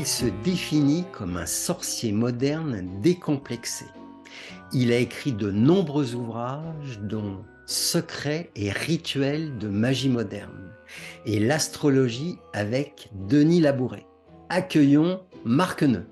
se définit comme un sorcier moderne décomplexé. Il a écrit de nombreux ouvrages dont Secrets et rituels de magie moderne et l'astrologie avec Denis Labouret. Accueillons Marc Neu.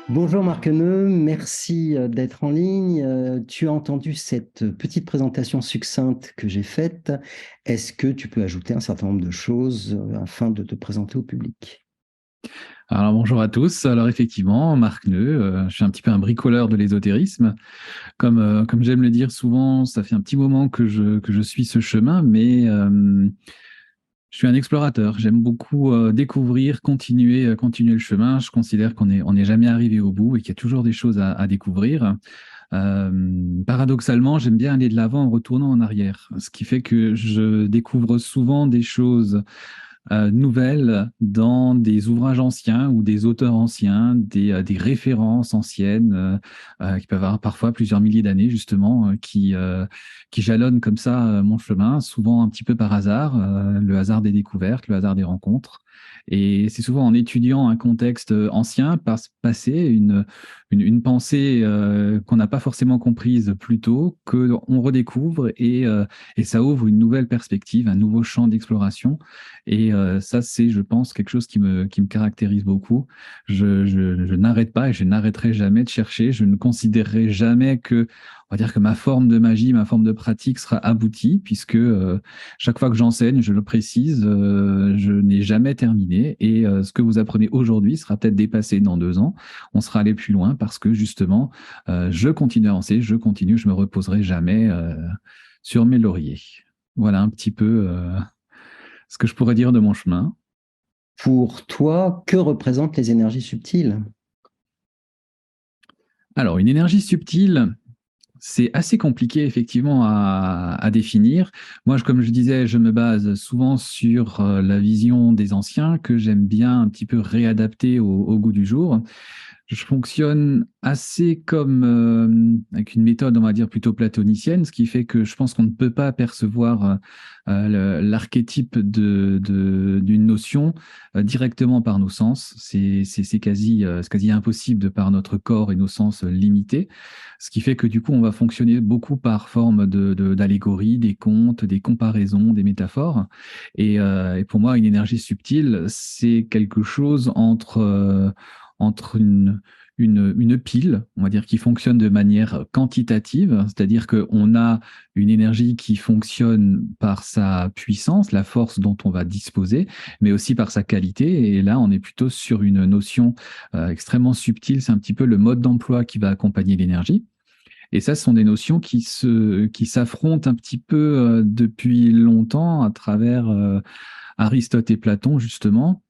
Bonjour Marc Neu, merci d'être en ligne. Tu as entendu cette petite présentation succincte que j'ai faite. Est-ce que tu peux ajouter un certain nombre de choses afin de te présenter au public? Alors bonjour à tous. Alors effectivement, Marc Neu, je suis un petit peu un bricoleur de l'ésotérisme. Comme j'aime le dire souvent, ça fait un petit moment que je suis ce chemin, mais je suis un explorateur. J'aime beaucoup découvrir, continuer le chemin. Je considère qu'on n'est jamais arrivé au bout et qu'il y a toujours des choses à découvrir. Paradoxalement, j'aime bien aller de l'avant en retournant en arrière, ce qui fait que je découvre souvent des choses nouvelles dans des ouvrages anciens ou des auteurs anciens, des références anciennes qui peuvent avoir parfois plusieurs milliers d'années justement, qui jalonnent comme ça mon chemin, souvent un petit peu par hasard, le hasard des découvertes, le hasard des rencontres. Et c'est souvent en étudiant un contexte ancien, passé, une pensée qu'on n'a pas forcément comprise plus tôt, qu'on redécouvre et ça ouvre une nouvelle perspective, un nouveau champ d'exploration. Et ça, c'est, je pense, quelque chose qui me caractérise beaucoup. Je n'arrête pas et je n'arrêterai jamais de chercher. Je ne considérerai jamais que, on va dire que ma forme de magie, ma forme de pratique sera aboutie, puisque chaque fois que j'enseigne, je le précise, je n'ai jamais terminé. Et ce que vous apprenez aujourd'hui sera peut-être dépassé dans 2 ans. On sera allé plus loin parce que justement, je continue à avancer, je me reposerai jamais sur mes lauriers. Voilà un petit peu ce que je pourrais dire de mon chemin. Pour toi, que représentent les énergies subtiles? Alors, une énergie subtile, c'est assez compliqué effectivement à définir. Moi, comme je disais, je me base souvent sur la vision des anciens que j'aime bien un petit peu réadapter au goût du jour. Je fonctionne assez comme avec une méthode, on va dire, plutôt platonicienne, ce qui fait que je pense qu'on ne peut pas percevoir l'archétype d'une notion directement par nos sens. C'est quasi impossible de par notre corps et nos sens limités, ce qui fait que du coup, on va fonctionner beaucoup par forme d'allégories, des contes, des comparaisons, des métaphores. Et pour moi, une énergie subtile, c'est quelque chose entre une pile, on va dire, qui fonctionne de manière quantitative, c'est-à-dire qu'on a une énergie qui fonctionne par sa puissance, la force dont on va disposer, mais aussi par sa qualité. Et là, on est plutôt sur une notion extrêmement subtile. C'est un petit peu le mode d'emploi qui va accompagner l'énergie. Et ça, ce sont des notions qui s'affrontent un petit peu depuis longtemps à travers Aristote et Platon, justement.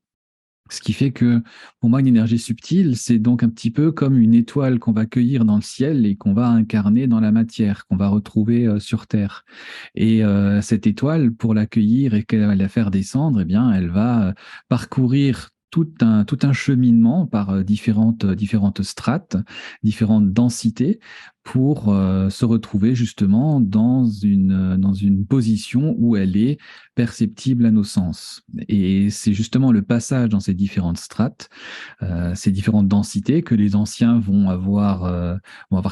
Ce qui fait que, pour moi, une énergie subtile, c'est donc un petit peu comme une étoile qu'on va cueillir dans le ciel et qu'on va incarner dans la matière, qu'on va retrouver sur Terre. Et cette étoile, pour l'accueillir et qu'elle va la faire descendre, eh bien, elle va parcourir tout un cheminement par différentes strates, différentes densités, pour se retrouver justement dans une position où elle est perceptible à nos sens. Et c'est justement le passage dans ces différentes strates, ces différentes densités que les anciens vont avoir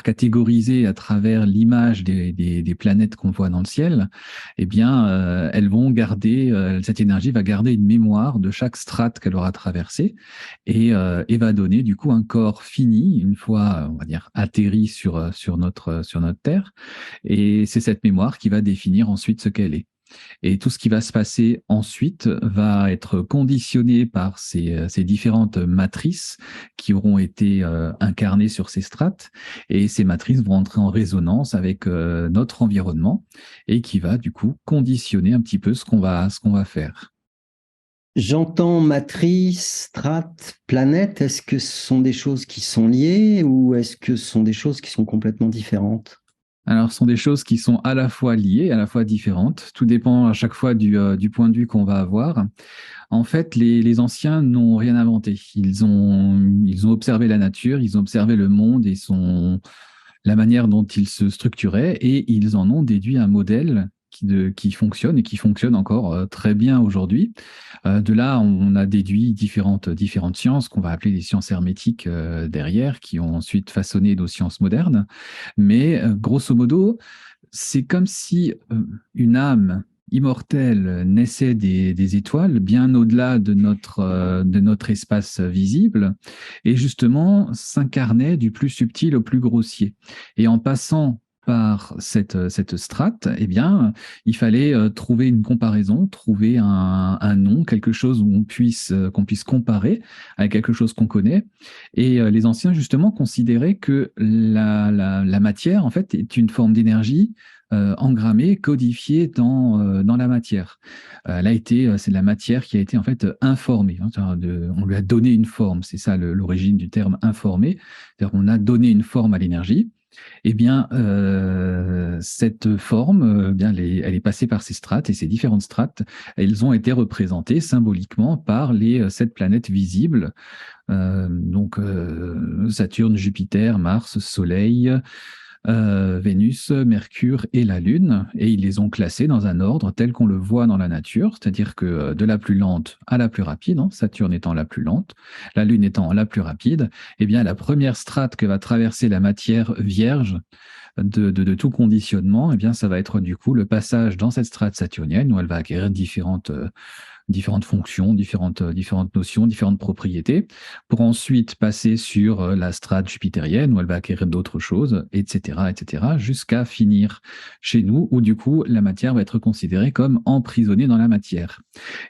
catégorisées à travers l'image des planètes qu'on voit dans le ciel. Eh bien, elles vont garder, cette énergie va garder une mémoire de chaque strate qu'elle aura traversée et va donner du coup un corps fini, une fois, on va dire, atterri sur notre Terre. Et c'est cette mémoire qui va définir ensuite ce qu'elle est. Et tout ce qui va se passer ensuite va être conditionné par ces différentes matrices qui auront été incarnées sur ces strates. Et ces matrices vont entrer en résonance avec notre environnement et qui va du coup conditionner un petit peu ce qu'on va faire. J'entends matrice, strate, planète. Est-ce que ce sont des choses qui sont liées ou est-ce que ce sont des choses qui sont complètement différentes? Alors, ce sont des choses qui sont à la fois liées, à la fois différentes. Tout dépend à chaque fois du point de vue qu'on va avoir. En fait, les anciens n'ont rien inventé. Ils ont observé la nature, ils ont observé le monde et la manière dont il se structurait et ils en ont déduit un modèle qui fonctionne et qui fonctionne encore très bien aujourd'hui. De là, on a déduit différentes sciences qu'on va appeler les sciences hermétiques derrière, qui ont ensuite façonné nos sciences modernes. Mais grosso modo, c'est comme si une âme immortelle naissait des étoiles, bien au-delà de notre espace visible, et justement s'incarnait du plus subtil au plus grossier. Et en passant par cette strate, eh bien, il fallait trouver une comparaison, trouver un nom, quelque chose où qu'on puisse comparer avec quelque chose qu'on connaît. Et les anciens, justement, considéraient que la matière, en fait, est une forme d'énergie engrammée, codifiée dans la matière. C'est la matière qui a été en fait informée. Hein, on lui a donné une forme, c'est ça l'origine du terme informé. C'est-à-dire qu'on a donné une forme à l'énergie. Eh bien, cette forme, elle est passée par ces strates et ces différentes strates, elles ont été représentées symboliquement par les 7 planètes visibles. Saturne, Jupiter, Mars, Soleil, Vénus, Mercure et la Lune, et ils les ont classés dans un ordre tel qu'on le voit dans la nature, c'est-à-dire que de la plus lente à la plus rapide, hein, Saturne étant la plus lente, la Lune étant la plus rapide, eh bien la première strate que va traverser la matière vierge de tout conditionnement, eh bien ça va être du coup le passage dans cette strate saturnienne où elle va acquérir différentes fonctions, différentes notions, différentes propriétés, pour ensuite passer sur la strate jupitérienne, où elle va acquérir d'autres choses, etc., jusqu'à finir chez nous, où du coup, la matière va être considérée comme emprisonnée dans la matière.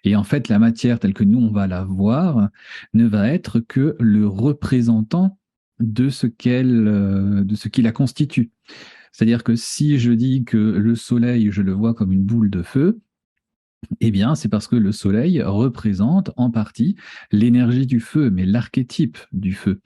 Et en fait, la matière telle que nous, on va la voir, ne va être que le représentant de ce qui la constitue. C'est-à-dire que si je dis que le soleil, je le vois comme une boule de feu, eh bien, c'est parce que le soleil représente en partie l'énergie du feu, mais l'archétype du feu.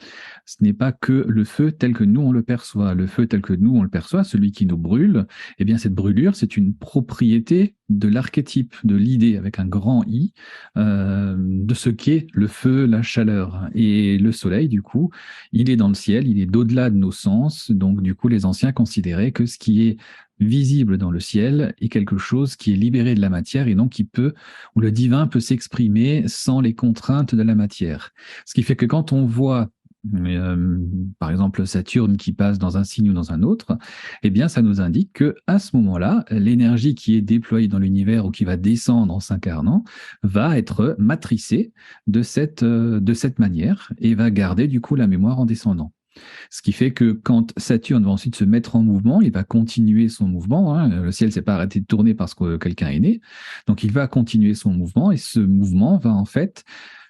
Ce n'est pas que le feu tel que nous on le perçoit. Le feu tel que nous on le perçoit, celui qui nous brûle, eh bien, cette brûlure, c'est une propriété de l'archétype, de l'idée avec un grand I, de ce qu'est le feu, la chaleur. Et le soleil, du coup, il est dans le ciel, il est d'au-delà de nos sens. Donc, du coup, les anciens considéraient que ce qui est visible dans le ciel est quelque chose qui est libéré de la matière et donc où le divin peut s'exprimer sans les contraintes de la matière. Ce qui fait que quand on voit par exemple Saturne qui passe dans un signe ou dans un autre, eh bien ça nous indique que à ce moment-là, l'énergie qui est déployée dans l'univers ou qui va descendre en s'incarnant va être matricée de cette manière et va garder du coup la mémoire en descendant. Ce qui fait que quand Saturne va ensuite se mettre en mouvement, il va continuer son mouvement. Hein. Le ciel ne s'est pas arrêté de tourner parce que quelqu'un est né. Donc il va continuer son mouvement et ce mouvement va en fait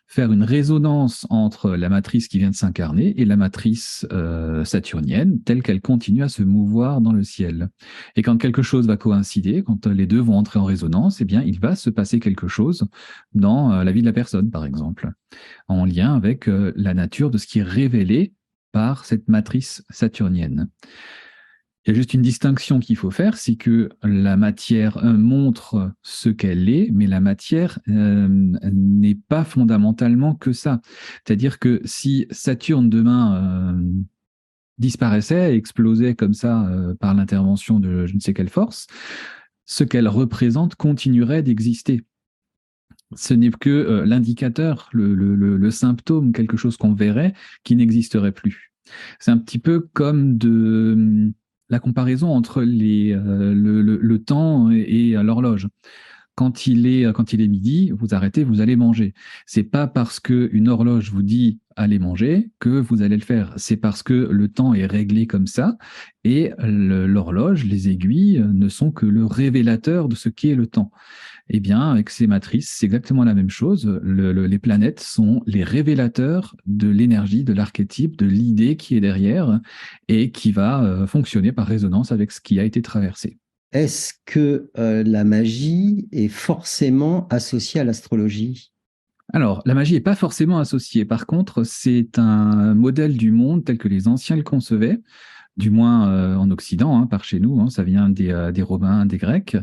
faire une résonance entre la matrice qui vient de s'incarner et la matrice saturnienne, telle qu'elle continue à se mouvoir dans le ciel. Et quand quelque chose va coïncider, quand les deux vont entrer en résonance, eh bien, il va se passer quelque chose dans la vie de la personne, par exemple, en lien avec la nature de ce qui est révélé par cette matrice saturnienne. Il y a juste une distinction qu'il faut faire, c'est que la matière montre ce qu'elle est, mais la matière n'est pas fondamentalement que ça. C'est-à-dire que si Saturne demain disparaissait, explosait comme ça par l'intervention de je ne sais quelle force, ce qu'elle représente continuerait d'exister. Ce n'est que l'indicateur, le symptôme, quelque chose qu'on verrait qui n'existerait plus. C'est un petit peu comme la comparaison entre le temps et l'horloge. Quand il est midi, vous arrêtez, vous allez manger. C'est pas parce qu'une horloge vous dit à les manger que vous allez le faire. C'est parce que le temps est réglé comme ça et l'horloge, les aiguilles ne sont que le révélateur de ce qu'est le temps. Eh bien, avec ces matrices, c'est exactement la même chose. Les planètes sont les révélateurs de l'énergie, de l'archétype, de l'idée qui est derrière et qui va fonctionner par résonance avec ce qui a été traversé. Est-ce que la magie est forcément associée à l'astrologie? Alors, la magie n'est pas forcément associée. Par contre, c'est un modèle du monde tel que les anciens le concevaient, du moins en Occident, hein, par chez nous. Hein, ça vient des Romains, des Grecs.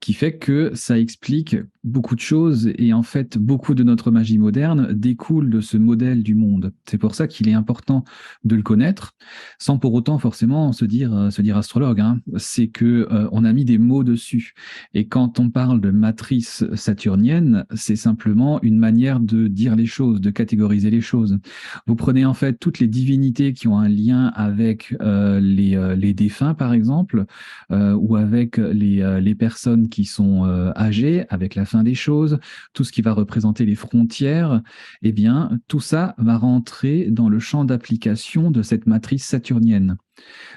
Qui fait que ça explique beaucoup de choses et en fait beaucoup de notre magie moderne découle de ce modèle du monde. C'est pour ça qu'il est important de le connaître sans pour autant forcément se dire astrologue. Hein. C'est que on a mis des mots dessus et quand on parle de matrice saturnienne, c'est simplement une manière de dire les choses, de catégoriser les choses. Vous prenez en fait toutes les divinités qui ont un lien avec les défunts par exemple ou avec les personnes qui sont âgées, avec la fin des choses, tout ce qui va représenter les frontières, eh bien, tout ça va rentrer dans le champ d'application de cette matrice saturnienne.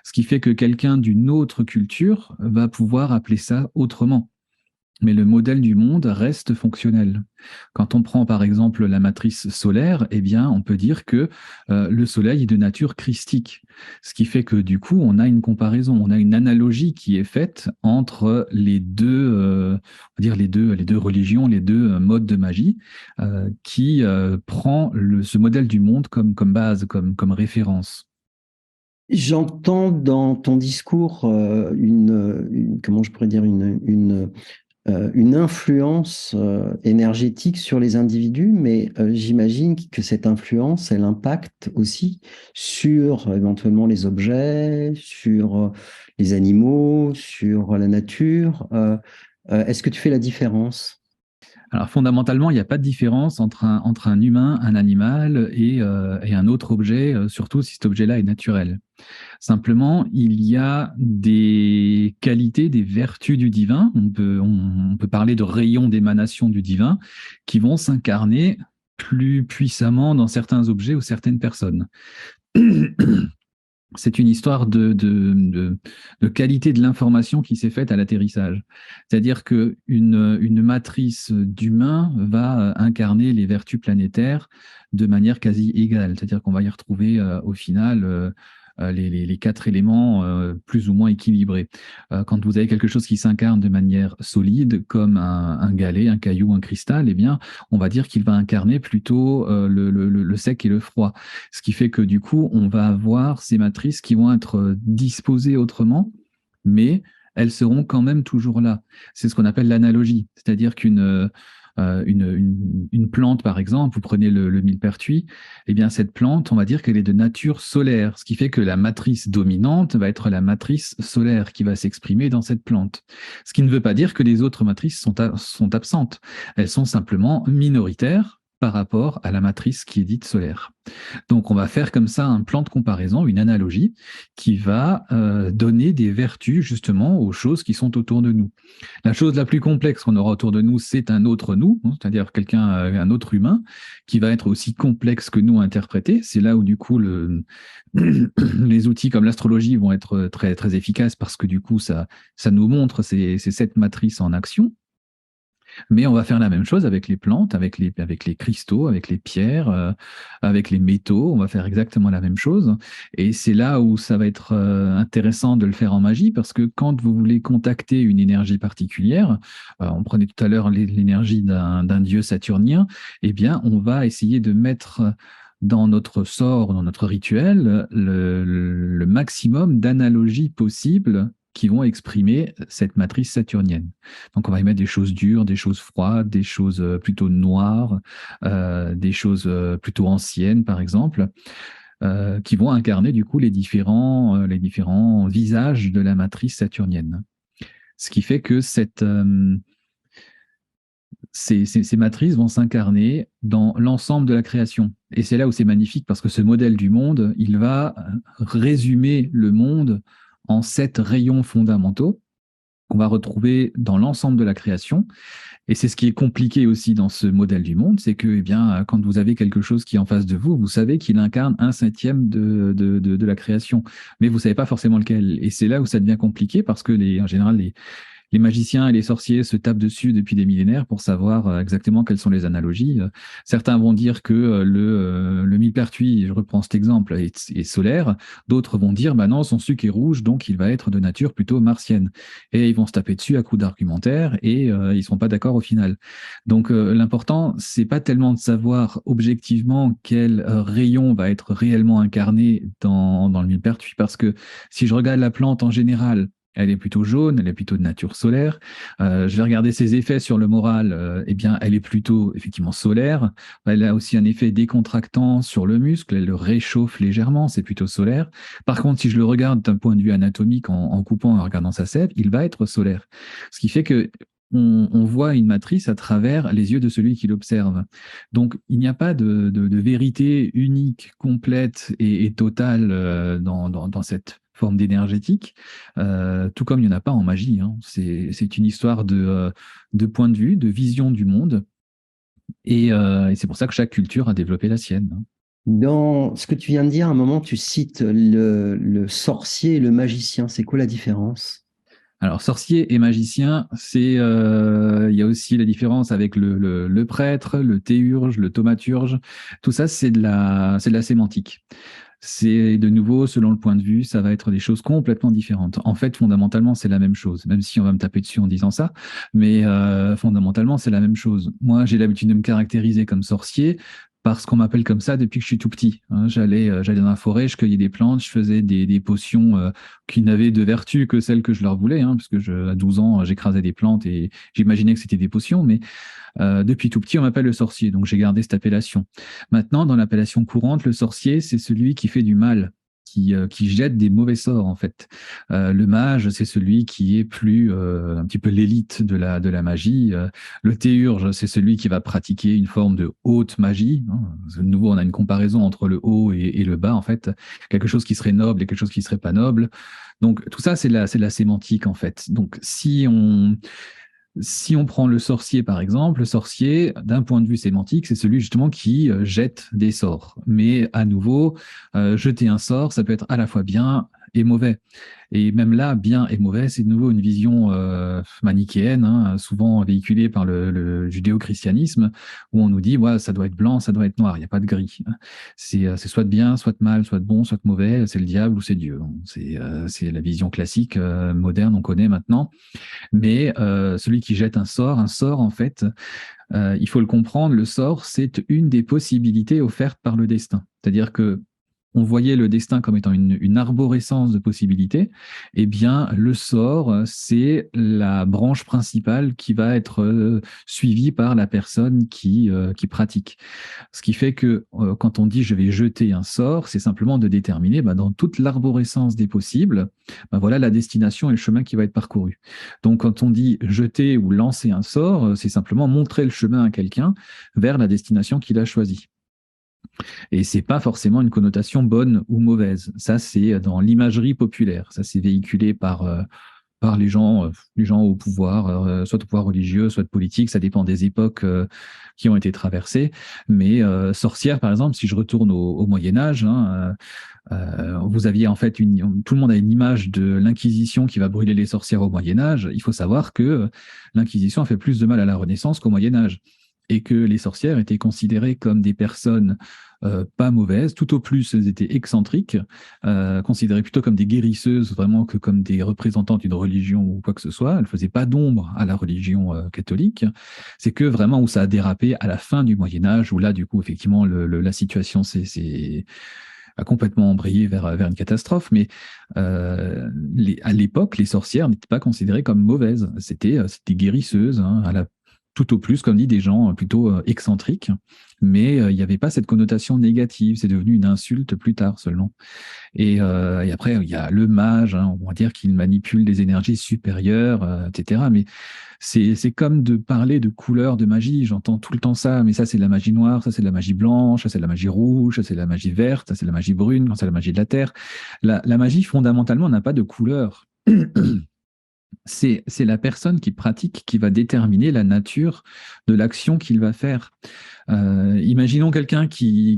Ce qui fait que quelqu'un d'une autre culture va pouvoir appeler ça autrement. Mais le modèle du monde reste fonctionnel. Quand on prend par exemple la matrice solaire, eh bien, on peut dire que le Soleil est de nature christique. Ce qui fait que du coup, on a une comparaison, on a une analogie qui est faite entre on va dire les deux religions, les deux modes de magie, qui prend ce modèle du monde comme base, comme référence. J'entends dans ton discours comment je pourrais dire, une influence énergétique sur les individus, mais j'imagine que cette influence, elle impacte aussi sur éventuellement les objets, sur les animaux, sur la nature. Est-ce que tu fais la différence? Alors fondamentalement, il n'y a pas de différence entre un humain, un animal et un autre objet, surtout si cet objet-là est naturel. Simplement, il y a des qualités, des vertus du divin, on peut parler de rayons d'émanation du divin, qui vont s'incarner plus puissamment dans certains objets ou certaines personnes. C'est une histoire de qualité de l'information qui s'est faite à l'atterrissage. C'est-à-dire qu'une matrice d'humain va incarner les vertus planétaires de manière quasi égale. C'est-à-dire qu'on va y retrouver au final les quatre éléments plus ou moins équilibrés. Quand vous avez quelque chose qui s'incarne de manière solide, comme un galet, un caillou, un cristal, eh bien, on va dire qu'il va incarner plutôt le sec et le froid. Ce qui fait que du coup, on va avoir ces matrices qui vont être disposées autrement, mais elles seront quand même toujours là. C'est ce qu'on appelle l'analogie, c'est-à-dire une plante, par exemple, vous prenez le millepertuis, eh bien, cette plante, on va dire qu'elle est de nature solaire, ce qui fait que la matrice dominante va être la matrice solaire qui va s'exprimer dans cette plante. Ce qui ne veut pas dire que les autres matrices sont absentes. Elles sont simplement minoritaires par rapport à la matrice qui est dite solaire. Donc, on va faire comme ça un plan de comparaison, une analogie qui va donner des vertus justement aux choses qui sont autour de nous. La chose la plus complexe qu'on aura autour de nous, c'est un autre nous, hein, c'est-à-dire un autre humain, qui va être aussi complexe que nous à interpréter. C'est là où du coup les outils comme l'astrologie vont être très, très efficaces parce que du coup ça nous montre ces sept matrices en action. Mais on va faire la même chose avec les plantes, avec les cristaux, avec les pierres, avec les métaux. On va faire exactement la même chose. Et c'est là où ça va être intéressant de le faire en magie, parce que quand vous voulez contacter une énergie particulière, on prenait tout à l'heure l'énergie d'un dieu saturnien, eh bien, on va essayer de mettre dans notre sort, dans notre rituel, le maximum d'analogies possibles qui vont exprimer cette matrice saturnienne. Donc on va y mettre des choses dures, des choses froides, des choses plutôt noires, des choses plutôt anciennes, par exemple, qui vont incarner du coup les différents visages de la matrice saturnienne. Ce qui fait que ces matrices vont s'incarner dans l'ensemble de la création. Et c'est là où c'est magnifique, parce que ce modèle du monde, il va résumer le monde en 7 rayons fondamentaux qu'on va retrouver dans l'ensemble de la création. Et c'est ce qui est compliqué aussi dans ce modèle du monde, c'est que, eh bien, quand vous avez quelque chose qui est en face de vous, vous savez qu'il incarne un septième de la création, mais vous savez pas forcément lequel. Et c'est là où ça devient compliqué parce que en général, les magiciens et les sorciers se tapent dessus depuis des millénaires pour savoir exactement quelles sont les analogies. Certains vont dire que le millepertuis, je reprends cet exemple, est solaire. D'autres vont dire, bah non, son sucre est rouge, donc il va être de nature plutôt martienne. Et ils vont se taper dessus à coups d'argumentaire et ils sont pas d'accord au final. Donc l'important, c'est pas tellement de savoir objectivement quel rayon va être réellement incarné dans le millepertuis, parce que si je regarde la plante en général, elle est plutôt jaune, elle est plutôt de nature solaire. Je vais regarder ses effets sur le moral. Eh bien, elle est plutôt effectivement solaire. Elle a aussi un effet décontractant sur le muscle. Elle le réchauffe légèrement. C'est plutôt solaire. Par contre, si je le regarde d'un point de vue anatomique en coupant, en regardant sa sève, il va être solaire. Ce qui fait que on voit une matrice à travers les yeux de celui qui l'observe. Donc, il n'y a pas de vérité unique, complète et totale dans cette forme d'énergétique, tout comme il n'y en a pas en magie. Hein. C'est une histoire de point de vue, de vision du monde, et c'est pour ça que chaque culture a développé la sienne. Hein. Dans ce que tu viens de dire, à un moment, tu cites le sorcier et le magicien. C'est quoi la différence? Alors, sorcier et magicien, il y a aussi la différence avec le prêtre, le théurge, le thaumaturge. Tout ça, c'est de la sémantique. C'est de nouveau, selon le point de vue, ça va être des choses complètement différentes. En fait, fondamentalement, c'est la même chose, même si on va me taper dessus en disant ça, mais fondamentalement, c'est la même chose. Moi, j'ai l'habitude de me caractériser comme sorcier parce qu'on m'appelle comme ça depuis que je suis tout petit. Hein. J'allais dans la forêt, je cueillais des plantes, je faisais des potions qui n'avaient de vertu que celles que je leur voulais, hein, parce que à 12 ans, j'écrasais des plantes et j'imaginais que c'était des potions, mais depuis tout petit, on m'appelle le sorcier, donc j'ai gardé cette appellation. Maintenant, dans l'appellation courante, le sorcier, c'est celui qui fait du mal, qui jette des mauvais sorts, en fait. Le mage, c'est celui qui est plus un petit peu l'élite de la magie. Le théurge, c'est celui qui va pratiquer une forme de haute magie. Hein. De nouveau, on a une comparaison entre le haut et le bas, en fait. Quelque chose qui serait noble et quelque chose qui serait pas noble. Donc, tout ça, c'est de la sémantique, en fait. Donc, si on prend le sorcier, par exemple, le sorcier, d'un point de vue sémantique, c'est celui justement qui jette des sorts. Mais à nouveau, jeter un sort, ça peut être à la fois bien et mauvais. Et même là, bien et mauvais, c'est de nouveau une vision manichéenne, hein, souvent véhiculée par le judéo-christianisme, où on nous dit, ouais, ça doit être blanc, ça doit être noir, il n'y a pas de gris. C'est soit de bien, soit de mal, soit de bon, soit de mauvais, c'est le diable ou c'est Dieu. C'est la vision classique, moderne, on connaît maintenant. Mais celui qui jette un sort, en fait, il faut le comprendre, le sort, c'est une des possibilités offertes par le destin. C'est-à-dire que on voyait le destin comme étant une arborescence de possibilités, eh bien, le sort, c'est la branche principale qui va être suivie par la personne qui pratique. Ce qui fait que quand on dit je vais jeter un sort, c'est simplement de déterminer dans toute l'arborescence des possibles, voilà la destination et le chemin qui va être parcouru. Donc, quand on dit jeter ou lancer un sort, c'est simplement montrer le chemin à quelqu'un vers la destination qu'il a choisie. Et c'est pas forcément une connotation bonne ou mauvaise. Ça, c'est dans l'imagerie populaire. Ça, c'est véhiculé par les gens au pouvoir, soit au pouvoir religieux, soit politique. Ça dépend des époques qui ont été traversées. Mais sorcière, par exemple, si je retourne au Moyen Âge, hein, vous aviez en fait tout le monde a une image de l'Inquisition qui va brûler les sorcières au Moyen Âge. Il faut savoir que l'Inquisition a fait plus de mal à la Renaissance qu'au Moyen Âge et que les sorcières étaient considérées comme des personnes pas mauvaises, tout au plus elles étaient excentriques, considérées plutôt comme des guérisseuses vraiment que comme des représentantes d'une religion ou quoi que ce soit. Elles ne faisaient pas d'ombre à la religion catholique. C'est que vraiment où ça a dérapé à la fin du Moyen Âge, où là du coup effectivement la situation a complètement embrayé vers une catastrophe, mais à l'époque, les sorcières n'étaient pas considérées comme mauvaises. C'était guérisseuses, hein, tout au plus, comme dit, des gens plutôt excentriques, mais il n'y avait pas cette connotation négative. C'est devenu une insulte plus tard seulement. Et après, il y a le mage, hein, on va dire qu'il manipule des énergies supérieures, etc. Mais c'est comme de parler de couleurs de magie. J'entends tout le temps ça, mais ça, c'est de la magie noire, ça, c'est de la magie blanche, ça, c'est de la magie rouge, ça, c'est de la magie verte, ça, c'est de la magie brune, ça, c'est de la magie de la terre. La magie, fondamentalement, n'a pas de couleur. C'est la personne qui pratique qui va déterminer la nature de l'action qu'il va faire. Imaginons quelqu'un qui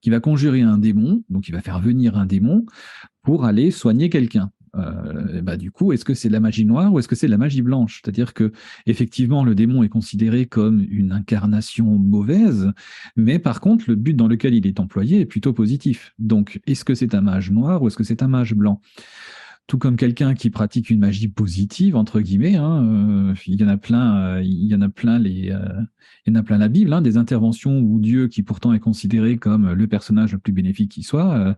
va conjurer un démon, donc il va faire venir un démon pour aller soigner quelqu'un. Du coup, est-ce que c'est de la magie noire ou est-ce que c'est de la magie blanche? C'est-à-dire que effectivement, le démon est considéré comme une incarnation mauvaise, mais par contre, le but dans lequel il est employé est plutôt positif. Donc, est-ce que c'est un mage noir ou est-ce que c'est un mage blanc? Tout comme quelqu'un qui pratique une magie positive, entre guillemets, hein, il y en a plein, il y en a plein il y en a plein la Bible, hein, des interventions où Dieu, qui pourtant est considéré comme le personnage le plus bénéfique qui soit,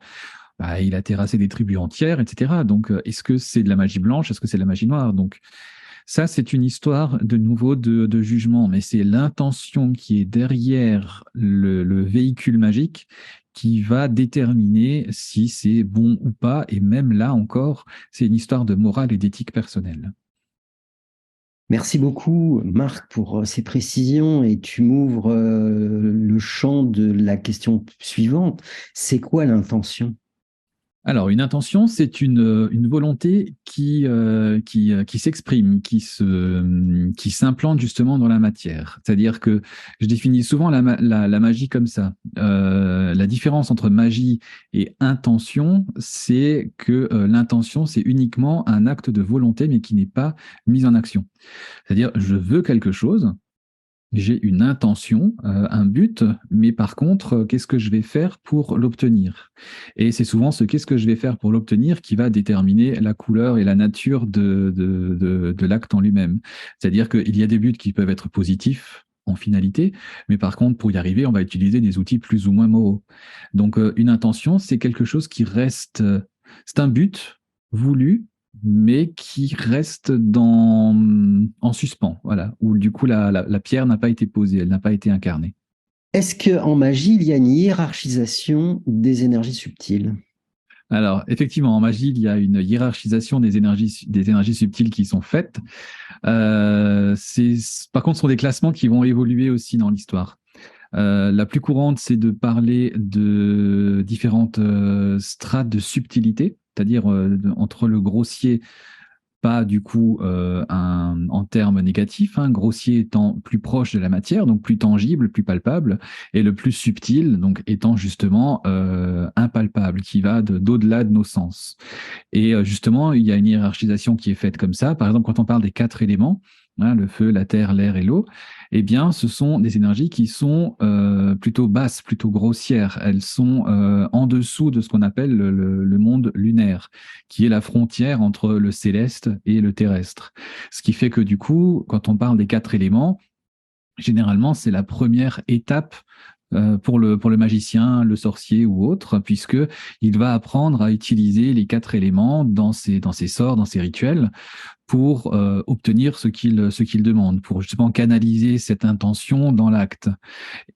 il a terrassé des tribus entières, etc. Donc, est-ce que c'est de la magie blanche? Est-ce que c'est de la magie noire? Donc, ça, c'est une histoire de nouveau de jugement, mais c'est l'intention qui est derrière le véhicule magique qui va déterminer si c'est bon ou pas. Et même là encore, c'est une histoire de morale et d'éthique personnelle. Merci beaucoup, Marc, pour ces précisions et tu m'ouvres le champ de la question suivante. C'est quoi l'intention? Alors, une intention, c'est une volonté qui s'exprime, qui s'implante justement dans la matière. C'est-à-dire que je définis souvent la magie comme ça. La différence entre magie et intention, c'est que l'intention, c'est uniquement un acte de volonté, mais qui n'est pas mis en action. C'est-à-dire, je veux quelque chose, j'ai une intention, un but, mais par contre, qu'est-ce que je vais faire pour l'obtenir? Et c'est souvent ce qu'est-ce que je vais faire pour l'obtenir qui va déterminer la couleur et la nature de l'acte en lui-même. C'est-à-dire qu'il y a des buts qui peuvent être positifs en finalité, mais par contre, pour y arriver, on va utiliser des outils plus ou moins moraux. Donc, une intention, c'est quelque chose qui reste, c'est un but voulu, mais qui reste en suspens, voilà, où du coup la pierre n'a pas été posée, elle n'a pas été incarnée. Est-ce qu'en magie, il y a une hiérarchisation des énergies subtiles? Alors, effectivement, en magie, il y a une hiérarchisation des énergies subtiles qui sont faites. Par contre, ce sont des classements qui vont évoluer aussi dans l'histoire. La plus courante, c'est de parler de différentes strates de subtilité, c'est-à-dire entre le grossier, pas du coup en termes négatifs, hein, grossier étant plus proche de la matière, donc plus tangible, plus palpable, et le plus subtil, donc étant justement impalpable, qui va d'au-delà de nos sens. Et justement, il y a une hiérarchisation qui est faite comme ça. Par exemple, quand on parle des 4 éléments, hein, le feu, la terre, l'air et l'eau, eh bien, ce sont des énergies qui sont plutôt basses, plutôt grossières. Elles sont en dessous de ce qu'on appelle le monde lunaire, qui est la frontière entre le céleste et le terrestre. Ce qui fait que du coup, quand on parle des 4 éléments, généralement, c'est la première étape pour le magicien, le sorcier ou autre, puisque il va apprendre à utiliser les 4 éléments dans ses sorts, dans ses rituels, pour obtenir ce qu'il demande, pour justement canaliser cette intention dans l'acte.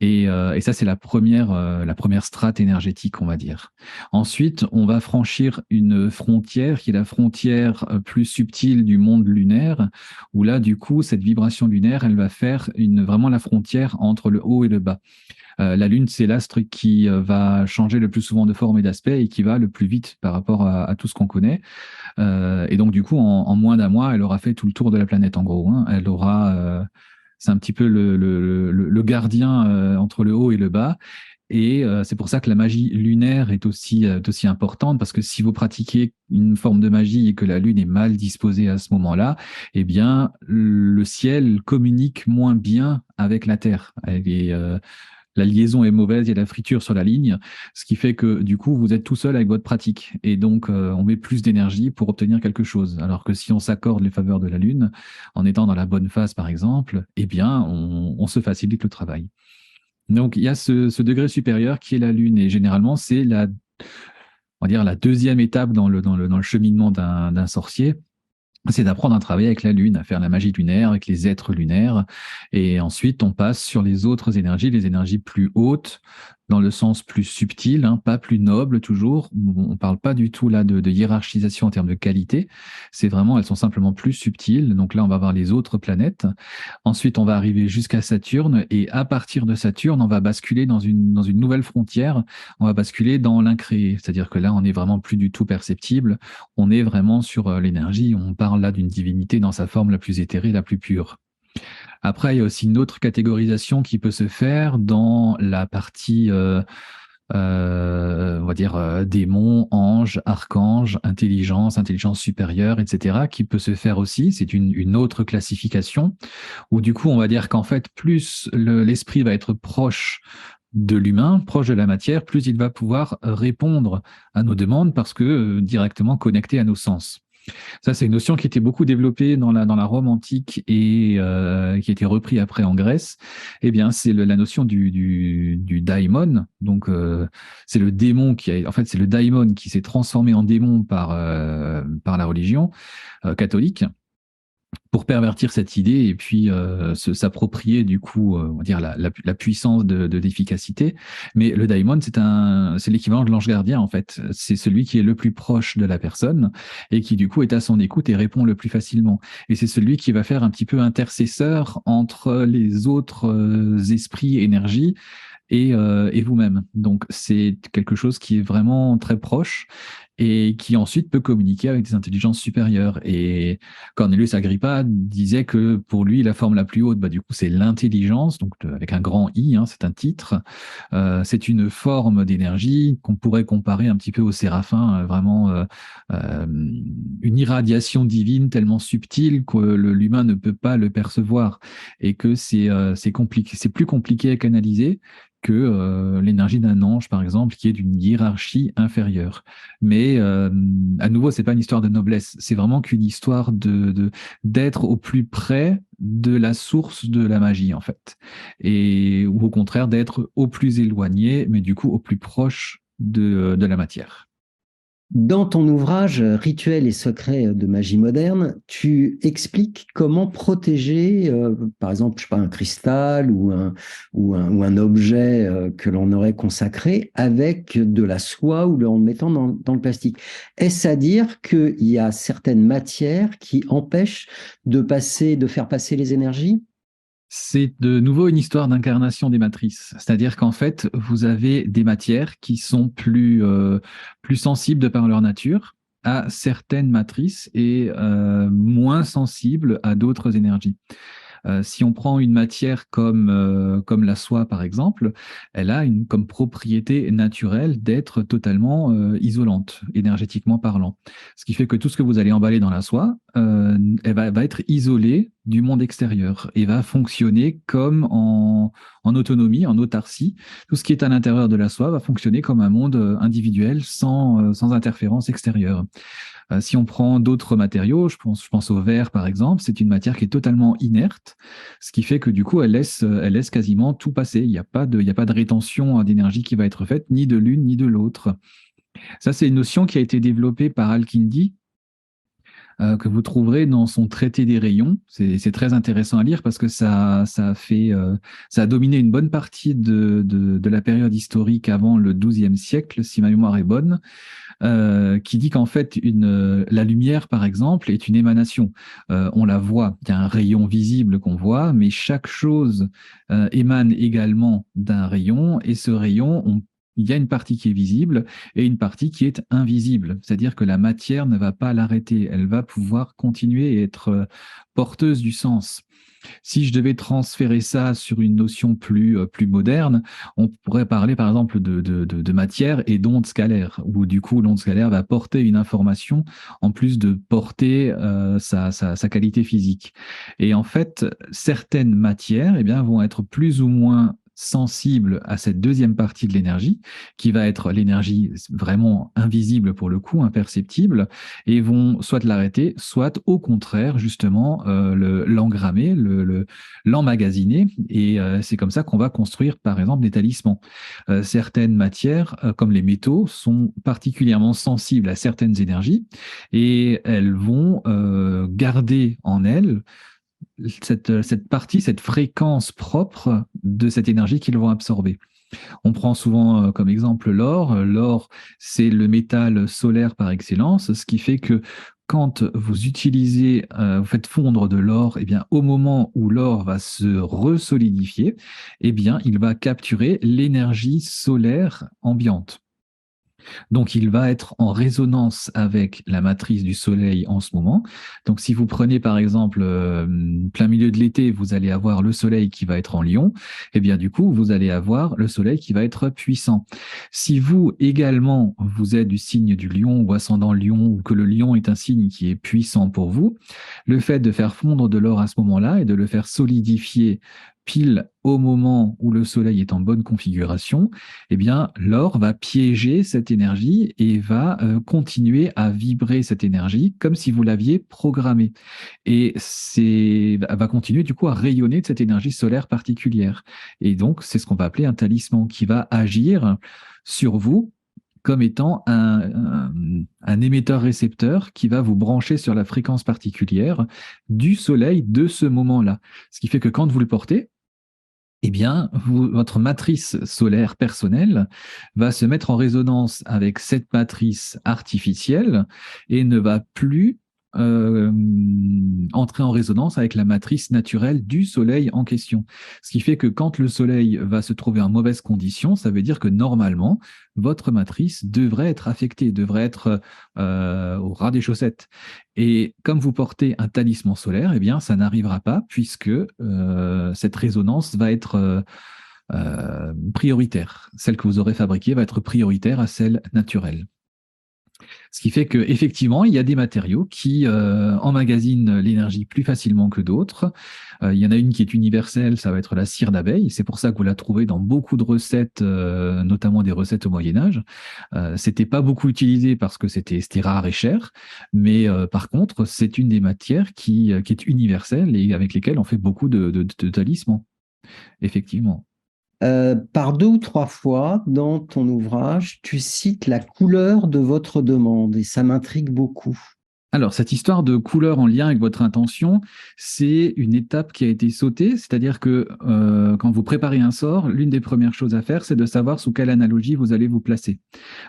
Et ça, c'est la première strate énergétique, on va dire. Ensuite, on va franchir une frontière qui est la frontière plus subtile du monde lunaire, où là, du coup, cette vibration lunaire, elle va faire vraiment la frontière entre le haut et le bas. La Lune, c'est l'astre qui va changer le plus souvent de forme et d'aspect et qui va le plus vite par rapport à tout ce qu'on connaît. Et donc, du coup, en moins d'un mois, elle aura fait tout le tour de la planète, en gros, hein. Elle aura, c'est un petit peu le gardien entre le haut et le bas. Et c'est pour ça que la magie lunaire est aussi importante, parce que si vous pratiquez une forme de magie et que la Lune est mal disposée à ce moment-là, eh bien, le ciel communique moins bien avec la Terre. La liaison est mauvaise, il y a de la friture sur la ligne, ce qui fait que du coup, vous êtes tout seul avec votre pratique. Et donc, on met plus d'énergie pour obtenir quelque chose. Alors que si on s'accorde les faveurs de la Lune, en étant dans la bonne phase, par exemple, eh bien, on se facilite le travail. Donc, il y a ce degré supérieur qui est la Lune. Et généralement, c'est on va dire, la deuxième étape dans le cheminement d'un sorcier. C'est d'apprendre à travailler avec la Lune, à faire la magie lunaire, avec les êtres lunaires. Et ensuite, on passe sur les autres énergies, les énergies plus hautes, dans le sens plus subtil, hein, pas plus noble toujours. On ne parle pas du tout là de hiérarchisation en termes de qualité. C'est vraiment, elles sont simplement plus subtiles. Donc là, on va voir les autres planètes. Ensuite, on va arriver jusqu'à Saturne et à partir de Saturne, on va basculer dans une nouvelle frontière. On va basculer dans l'incréé. C'est-à-dire que là, on n'est vraiment plus du tout perceptible. On est vraiment sur l'énergie. On parle là d'une divinité dans sa forme la plus éthérée, la plus pure. Après, il y a aussi une autre catégorisation qui peut se faire dans la partie, on va dire, démons, anges, archanges, intelligence supérieure, etc., qui peut se faire aussi. C'est une autre classification où du coup, on va dire qu'en fait, plus l'esprit va être proche de l'humain, proche de la matière, plus il va pouvoir répondre à nos demandes parce que directement connecté à nos sens. Ça, c'est une notion qui était beaucoup développée dans la Rome antique et qui a été reprise après en Grèce. Eh bien, c'est la notion du daimon. Donc, c'est le démon en fait, c'est le daimon qui s'est transformé en démon par la religion catholique pour pervertir cette idée et puis s'approprier du coup, on va dire la puissance de l'efficacité. Mais le daimon, c'est l'équivalent de l'ange gardien en fait. C'est celui qui est le plus proche de la personne et qui du coup est à son écoute et répond le plus facilement. Et c'est celui qui va faire un petit peu intercesseur entre les autres esprits, énergies et vous-même. Donc c'est quelque chose qui est vraiment très proche et qui ensuite peut communiquer avec des intelligences supérieures. Et Cornelius Agrippa disait que pour lui, la forme la plus haute, du coup, c'est l'intelligence, donc avec un grand I, hein, c'est un titre. C'est une forme d'énergie qu'on pourrait comparer un petit peu au séraphin, vraiment une irradiation divine tellement subtile que l'humain ne peut pas le percevoir et que c'est compliqué, c'est plus compliqué à canaliser que l'énergie d'un ange, par exemple, qui est d'une hiérarchie inférieure. Mais à nouveau, c'est pas une histoire de noblesse, c'est vraiment qu'une histoire d'être au plus près de la source de la magie, en fait. Ou au contraire, d'être au plus éloigné, mais du coup au plus proche de la matière. Dans ton ouvrage Rituels et secrets de magie moderne, tu expliques comment protéger, par exemple, je sais pas, un cristal ou un objet que l'on aurait consacré avec de la soie ou en le mettant dans le plastique. Est-ce à dire qu'il y a certaines matières qui empêchent de faire passer les énergies? C'est de nouveau une histoire d'incarnation des matrices. C'est-à-dire qu'en fait, vous avez des matières qui sont plus sensibles de par leur nature à certaines matrices et moins sensibles à d'autres énergies. Si on prend une matière comme la soie, par exemple, elle a comme propriété naturelle d'être totalement isolante, énergétiquement parlant. Ce qui fait que tout ce que vous allez emballer dans la soie, elle va être isolée du monde extérieur et va fonctionner comme en autonomie, en autarcie. Tout ce qui est à l'intérieur de la soie va fonctionner comme un monde individuel sans interférence extérieure. Si on prend d'autres matériaux, je pense au verre par exemple, c'est une matière qui est totalement inerte, ce qui fait que du coup elle laisse quasiment tout passer. Il n'y a pas de rétention d'énergie qui va être faite, ni de l'une ni de l'autre. Ça, c'est une notion qui a été développée par Al-Kindi, que vous trouverez dans son traité des rayons. C'est très intéressant à lire parce que ça a dominé une bonne partie de la période historique avant le XIIe siècle, si ma mémoire est bonne, qui dit qu'en fait, la lumière, par exemple, est une émanation. On la voit, il y a un rayon visible qu'on voit, mais chaque chose émane également d'un rayon, et ce rayon, il y a une partie qui est visible et une partie qui est invisible. C'est-à-dire que la matière ne va pas l'arrêter, elle va pouvoir continuer et être porteuse du sens. Si je devais transférer ça sur une notion plus moderne, on pourrait parler par exemple de matière et d'onde scalaire, où du coup l'onde scalaire va porter une information en plus de porter sa qualité physique. Et en fait, certaines matières vont être plus ou moins sensibles à cette deuxième partie de l'énergie, qui va être l'énergie vraiment invisible pour le coup, imperceptible, et vont soit l'arrêter, soit au contraire, justement, l'engrammer, l'emmagasiner, et c'est comme ça qu'on va construire, par exemple, des talismans. Certaines matières, comme les métaux, sont particulièrement sensibles à certaines énergies, et elles vont garder en elles cette partie, cette fréquence propre de cette énergie qu'ils vont absorber. On prend souvent comme exemple l'or. L'or, c'est le métal solaire par excellence, ce qui fait que quand vous utilisez, vous faites fondre de l'or, eh bien, au moment où l'or va se resolidifier, eh bien, il va capturer l'énergie solaire ambiante. Donc, il va être en résonance avec la matrice du Soleil en ce moment. Donc, si vous prenez par exemple plein milieu de l'été, vous allez avoir le Soleil qui va être en Lion, et bien du coup, vous allez avoir le Soleil qui va être puissant. Si vous également, vous êtes du signe du Lion ou ascendant Lion, ou que le Lion est un signe qui est puissant pour vous, le fait de faire fondre de l'or à ce moment-là et de le faire solidifier pile au moment où le Soleil est en bonne configuration, eh bien, l'or va piéger cette énergie et va continuer à vibrer cette énergie comme si vous l'aviez programmée. Et va continuer du coup à rayonner de cette énergie solaire particulière. Et donc, c'est ce qu'on va appeler un talisman qui va agir sur vous comme étant un émetteur-récepteur qui va vous brancher sur la fréquence particulière du Soleil de ce moment-là. Ce qui fait que quand vous le portez, eh bien, votre matrice solaire personnelle va se mettre en résonance avec cette matrice artificielle et ne va plus euh, entrer en résonance avec la matrice naturelle du Soleil en question. Ce qui fait que quand le Soleil va se trouver en mauvaise condition, ça veut dire que normalement, votre matrice devrait être affectée, devrait être au ras des chaussettes. Et comme vous portez un talisman solaire, eh bien, ça n'arrivera pas puisque cette résonance va être prioritaire. Celle que vous aurez fabriquée va être prioritaire à celle naturelle. Ce qui fait qu'effectivement, il y a des matériaux qui emmagasinent l'énergie plus facilement que d'autres. Il y en a une qui est universelle, ça va être la cire d'abeille. C'est pour ça que vous la trouvez dans beaucoup de recettes, notamment des recettes au Moyen-Âge. C'était pas beaucoup utilisé parce que c'était rare et cher, mais par contre, c'est une des matières qui est universelle et avec lesquelles on fait beaucoup de talismans, effectivement. Par 2 ou 3 fois dans ton ouvrage, tu cites la couleur de votre demande et ça m'intrigue beaucoup. Alors, cette histoire de couleur en lien avec votre intention, c'est une étape qui a été sautée, c'est-à-dire que quand vous préparez un sort, l'une des premières choses à faire, c'est de savoir sous quelle analogie vous allez vous placer.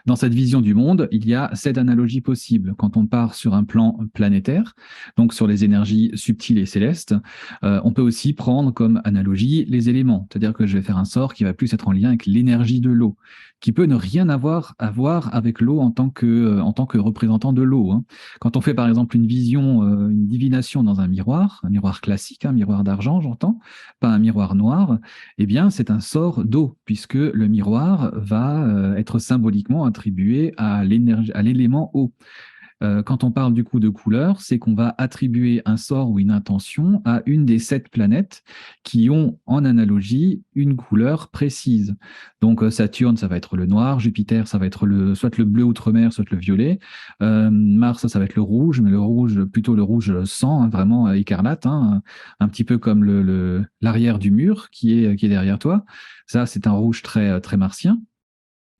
Dans cette vision du monde, il y a 7 analogies possibles. Quand on part sur un plan planétaire, donc sur les énergies subtiles et célestes, on peut aussi prendre comme analogie les éléments, c'est-à-dire que je vais faire un sort qui va plus être en lien avec l'énergie de l'eau, qui peut ne rien avoir à voir avec l'eau en tant que représentant de l'eau, hein. Quand on fait par exemple une vision, une divination dans un miroir classique, un miroir d'argent, j'entends, pas un miroir noir, eh bien c'est un sort d'eau, puisque le miroir va être symboliquement attribué à l'énergie, à l'élément eau. Quand on parle du coup de couleur, c'est qu'on va attribuer un sort ou une intention à une des 7 planètes qui ont en analogie une couleur précise. Donc Saturne, ça va être le noir, Jupiter, ça va être soit le bleu outre-mer, soit le violet, Mars, ça va être le rouge, mais le rouge, plutôt le rouge sang, hein, vraiment écarlate, hein, un petit peu comme l'arrière du mur qui est derrière toi. Ça, c'est un rouge très martien.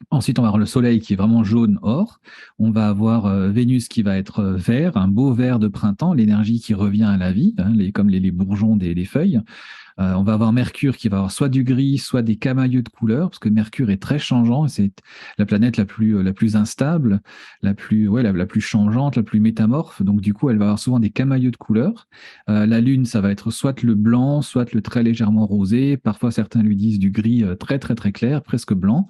Ensuite, on va avoir le Soleil qui est vraiment jaune or. On va avoir Vénus qui va être vert, un beau vert de printemps, l'énergie qui revient à la vie, hein, comme les bourgeons des feuilles. On va avoir Mercure qui va avoir soit du gris, soit des camailleux de couleurs, parce que Mercure est très changeant, c'est la planète la plus instable, la plus changeante, la plus métamorphe. Donc du coup, elle va avoir souvent des camailleux de couleurs. La Lune, ça va être soit le blanc, soit le très légèrement rosé. Parfois, certains lui disent du gris très clair, presque blanc.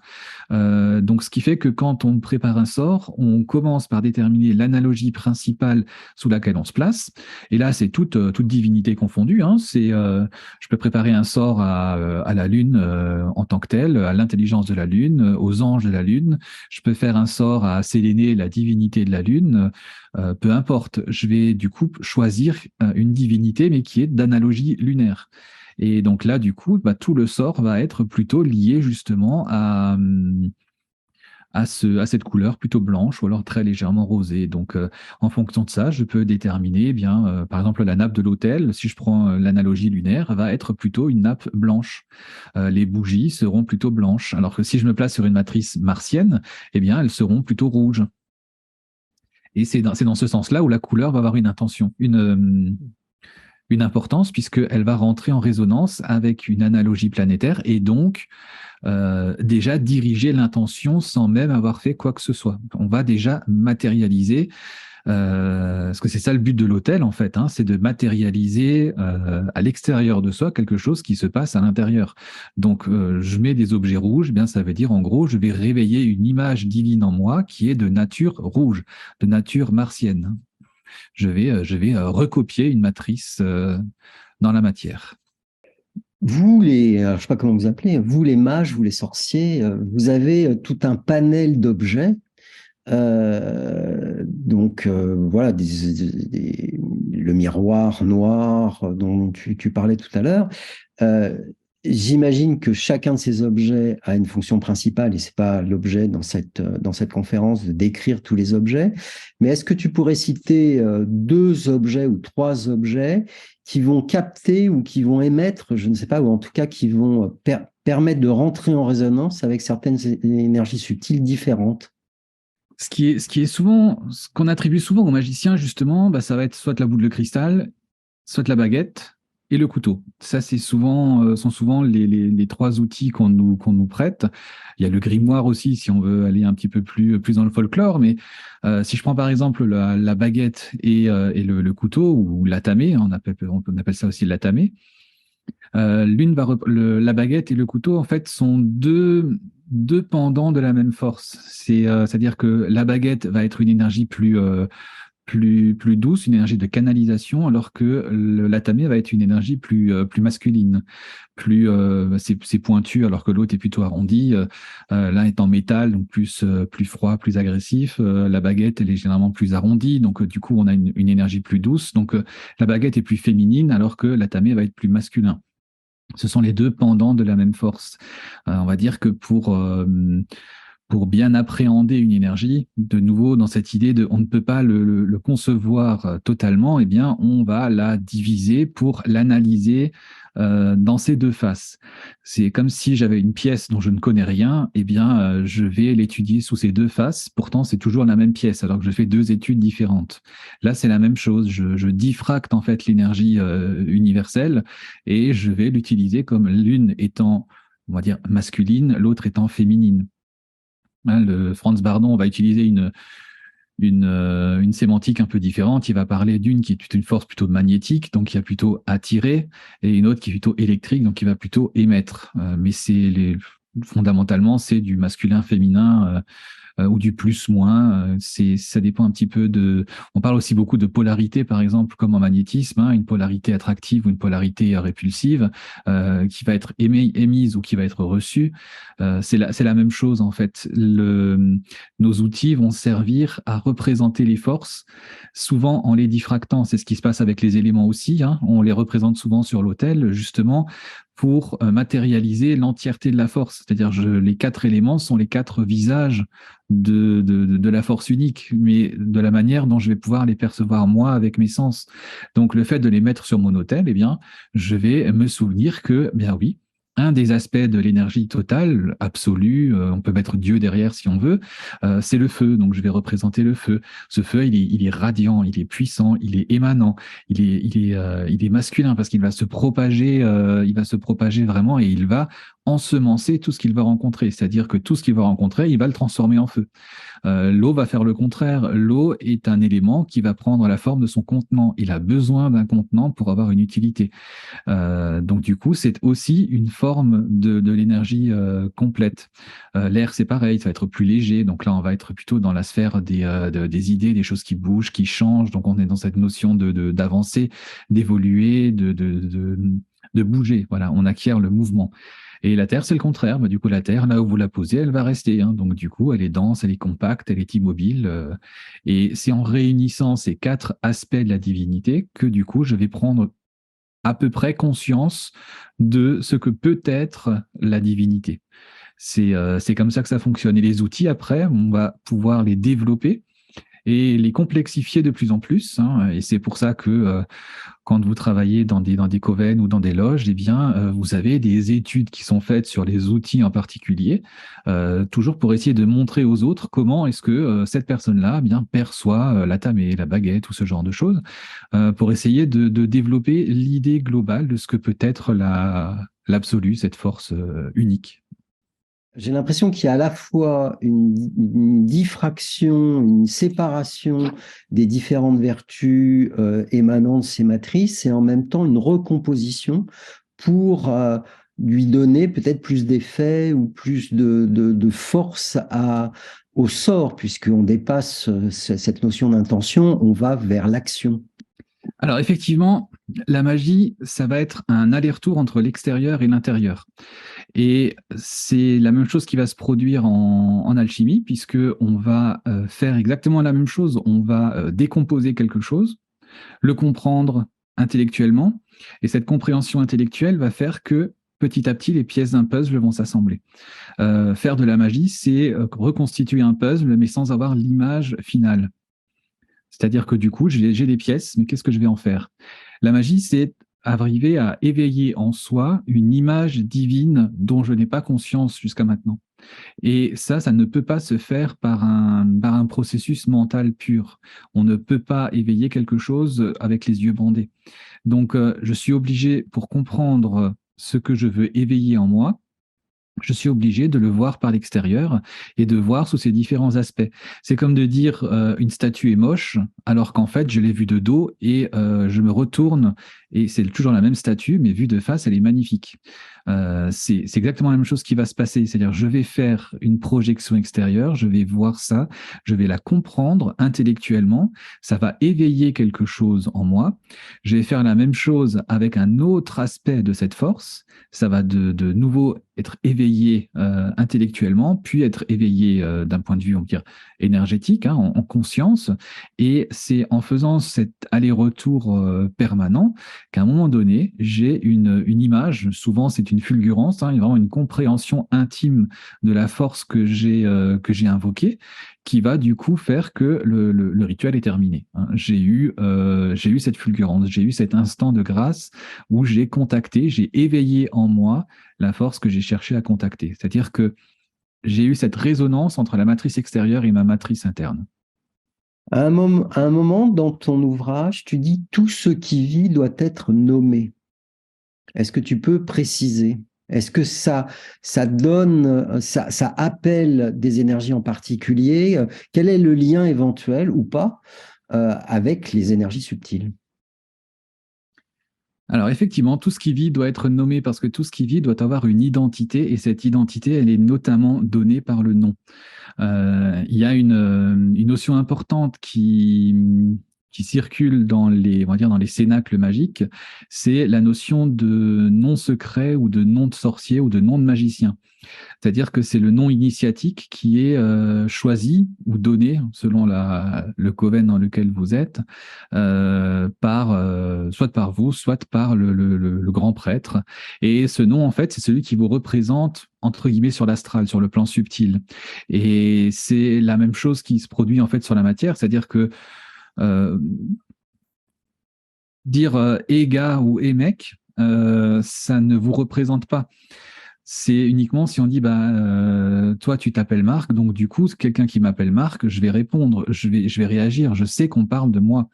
Donc ce qui fait que quand on prépare un sort, on commence par déterminer l'analogie principale sous laquelle on se place. Et là, c'est toute divinité confondue, hein. Je peux préparer un sort à la Lune en tant que telle, à l'intelligence de la Lune, aux anges de la Lune. Je peux faire un sort à Séléné, la divinité de la Lune. Peu importe, je vais du coup choisir une divinité, mais qui est d'analogie lunaire. Et donc là, du coup, tout le sort va être plutôt lié justement à cette couleur plutôt blanche ou alors très légèrement rosée. Donc, en fonction de ça, je peux déterminer, eh bien, par exemple, la nappe de l'autel, si je prends l'analogie lunaire, va être plutôt une nappe blanche. Les bougies seront plutôt blanches. Alors que si je me place sur une matrice martienne, eh bien, elles seront plutôt rouges. Et c'est dans ce sens-là où la couleur va avoir une intention, une importance puisqu'elle va rentrer en résonance avec une analogie planétaire et donc déjà diriger l'intention sans même avoir fait quoi que ce soit. On va déjà matérialiser, parce que c'est ça le but de l'hôtel en fait, hein, c'est de matérialiser à l'extérieur de soi quelque chose qui se passe à l'intérieur. Donc je mets des objets rouges, eh bien ça veut dire en gros je vais réveiller une image divine en moi qui est de nature rouge, de nature martienne. Je vais recopier une matrice dans la matière. Vous, je ne sais pas comment vous appelez, vous les mages, vous les sorciers, vous avez tout un panel d'objets. Donc voilà, le miroir noir dont tu parlais tout à l'heure. Euh, J'imagine que chacun de ces objets a une fonction principale et c'est pas l'objet dans cette conférence de décrire tous les objets. Mais est-ce que tu pourrais citer deux objets ou trois objets qui vont capter ou qui vont émettre, je ne sais pas, ou en tout cas qui vont permettre de rentrer en résonance avec certaines énergies subtiles différentes? Ce qui est souvent, ce qu'on attribue souvent aux magiciens, justement, bah, ça va être soit la boule de cristal, soit la baguette et le couteau. Ça, sont souvent les trois outils qu'on nous prête. Il y a le grimoire aussi, si on veut aller un petit peu plus dans le folklore. Mais si je prends par exemple la baguette et le couteau, ou l'atamé, on appelle ça aussi l'atamé, la baguette et le couteau, en fait, sont deux pendants de la même force. C'est-à-dire que la baguette va être une énergie plus douce, une énergie de canalisation, alors que l'atamé va être une énergie plus masculine, c'est pointu, alors que l'autre est plutôt arrondi. L'un est en métal, donc plus froid, plus agressif. La baguette, elle est généralement plus arrondie, donc du coup, on a une énergie plus douce. Donc la baguette est plus féminine, alors que l'atamé va être plus masculin. Ce sont les deux pendants de la même force. On va dire que pour bien appréhender une énergie, de nouveau dans cette idée de on ne peut pas le concevoir totalement, eh bien on va la diviser pour l'analyser dans ses deux faces. C'est comme si j'avais une pièce dont je ne connais rien, eh bien je vais l'étudier sous ses deux faces. Pourtant c'est toujours la même pièce alors que je fais deux études différentes. Là c'est la même chose. Je diffracte en fait l'énergie universelle et je vais l'utiliser comme l'une étant, on va dire, masculine, l'autre étant féminine. Hein, Franz Bardon va utiliser une sémantique un peu différente. Il va parler d'une qui est une force plutôt magnétique, donc qui va plutôt attirer, et une autre qui est plutôt électrique, donc qui va plutôt émettre. Mais fondamentalement, c'est du masculin-féminin ou du plus-moins. Ça dépend un petit peu de... On parle aussi beaucoup de polarité, par exemple, comme en magnétisme, hein, une polarité attractive ou une polarité répulsive qui va être émise ou qui va être reçue. C'est la même chose, en fait. Nos outils vont servir à représenter les forces, souvent en les diffractant. C'est ce qui se passe avec les éléments aussi, hein. On les représente souvent sur l'autel, justement, pour matérialiser l'entièreté de la force. C'est-à-dire les quatre éléments sont les quatre visages de la force unique, mais de la manière dont je vais pouvoir les percevoir moi avec mes sens. Donc le fait de les mettre sur mon autel, eh bien, je vais me souvenir que, bien oui, un des aspects de l'énergie totale, absolue, on peut mettre Dieu derrière si on veut, c'est le feu. Donc je vais représenter le feu. Ce feu, il est radiant, il est puissant, il est émanant, il est masculin parce il va se propager vraiment et il va ensemencer tout ce qu'il va rencontrer. C'est-à-dire que tout ce qu'il va rencontrer, il va le transformer en feu. L'eau va faire le contraire. L'eau est un élément qui va prendre la forme de son contenant. Il a besoin d'un contenant pour avoir une utilité. Donc du coup, c'est aussi une forme de l'énergie complète. L'air, c'est pareil, ça va être plus léger. Donc là, on va être plutôt dans la sphère des idées, des choses qui bougent, qui changent. Donc on est dans cette notion d'avancer, d'évoluer, de bouger. Voilà, on acquiert le mouvement. Et la Terre, c'est le contraire. Bah, du coup, la Terre, là où vous la posez, elle va rester, hein. Donc, du coup, elle est dense, elle est compacte, elle est immobile. Et c'est en réunissant ces quatre aspects de la divinité que, du coup, je vais prendre à peu près conscience de ce que peut être la divinité. C'est comme ça que ça fonctionne. Et les outils, après, on va pouvoir les développer et les complexifier de plus en plus, hein. Et c'est pour ça que quand vous travaillez dans des coven ou dans des loges, eh bien, vous avez des études qui sont faites sur les outils en particulier, toujours pour essayer de montrer aux autres comment est-ce que cette personne-là eh bien perçoit la tamée, la baguette ou ce genre de choses, pour essayer de développer l'idée globale de ce que peut être l'absolu, cette force unique. J'ai l'impression qu'il y a à la fois une diffraction, une séparation des différentes vertus émanant de ces matrices et en même temps une recomposition pour lui donner peut-être plus d'effet ou plus de force au sort, puisqu'on dépasse cette notion d'intention, on va vers l'action. Alors effectivement, la magie, ça va être un aller-retour entre l'extérieur et l'intérieur. Et c'est la même chose qui va se produire en alchimie, puisque on va faire exactement la même chose. On va décomposer quelque chose, le comprendre intellectuellement, et cette compréhension intellectuelle va faire que petit à petit, les pièces d'un puzzle vont s'assembler. Faire de la magie, c'est reconstituer un puzzle, mais sans avoir l'image finale. C'est-à-dire que du coup, j'ai des pièces, mais qu'est-ce que je vais en faire? La magie, c'est arriver à éveiller en soi une image divine dont je n'ai pas conscience jusqu'à maintenant. Et ça ne peut pas se faire par un processus mental pur. On ne peut pas éveiller quelque chose avec les yeux bandés. Donc, je suis obligé, pour comprendre ce que je veux éveiller en moi, je suis obligé de le voir par l'extérieur et de voir sous ses différents aspects. C'est comme de dire une statue est moche, alors qu'en fait, je l'ai vue de dos et je me retourne et c'est toujours la même statue, mais vue de face, elle est magnifique. C'est exactement la même chose qui va se passer. C'est-à-dire, je vais faire une projection extérieure, je vais voir ça, je vais la comprendre intellectuellement, ça va éveiller quelque chose en moi. Je vais faire la même chose avec un autre aspect de cette force, ça va de nouveau être éveillé intellectuellement, puis être éveillé d'un point de vue, on va dire, énergétique, hein, en conscience. Et c'est en faisant cet aller-retour permanent qu'à un moment donné, j'ai une image, souvent c'est une fulgurance, hein, vraiment une compréhension intime de la force que j'ai invoquée, qui va du coup faire que le rituel est terminé, hein. J'ai eu cette fulgurance, j'ai eu cet instant de grâce où j'ai contacté, j'ai éveillé en moi la force que j'ai cherché à contacter. C'est-à-dire que j'ai eu cette résonance entre la matrice extérieure et ma matrice interne. À un moment dans ton ouvrage, tu dis tout ce qui vit doit être nommé. Est-ce que tu peux préciser? Est-ce que ça donne, ça appelle des énergies en particulier? Quel est le lien éventuel ou pas avec les énergies subtiles? Alors effectivement, tout ce qui vit doit être nommé parce que tout ce qui vit doit avoir une identité et cette identité, elle est notamment donnée par le nom. Il y a une notion importante qui circule dans les, on va dire, dans les cénacles magiques, c'est la notion de nom secret ou de nom de sorcier ou de nom de magicien. C'est-à-dire que c'est le nom initiatique qui est choisi ou donné selon le coven dans lequel vous êtes, soit par vous, soit par le grand prêtre. Et ce nom, en fait, c'est celui qui vous représente entre guillemets sur l'astral, sur le plan subtil. Et c'est la même chose qui se produit en fait sur la matière, c'est-à-dire que euh, dire Ega ou Emek, ça ne vous représente pas. C'est uniquement si on dit bah toi tu t'appelles Marc, donc du coup quelqu'un qui m'appelle Marc, je vais répondre, je vais réagir, je sais qu'on parle de moi.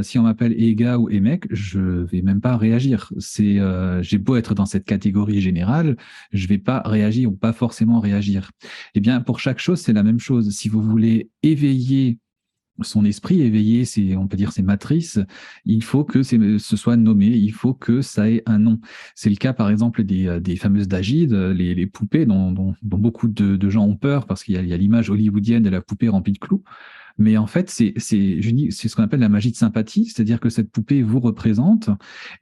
Si on m'appelle Ega ou Emek, je vais même pas réagir. J'ai beau être dans cette catégorie générale, je vais pas réagir ou pas forcément réagir. Eh bien pour chaque chose c'est la même chose. Si vous voulez éveiller son esprit éveillé, on peut dire ses matrices, il faut que ce soit nommé, il faut que ça ait un nom. C'est le cas par exemple des fameuses Dagides, les poupées dont beaucoup de gens ont peur parce qu'il y a l'image hollywoodienne de la poupée remplie de clous. Mais en fait, c'est ce qu'on appelle la magie de sympathie, c'est-à-dire que cette poupée vous représente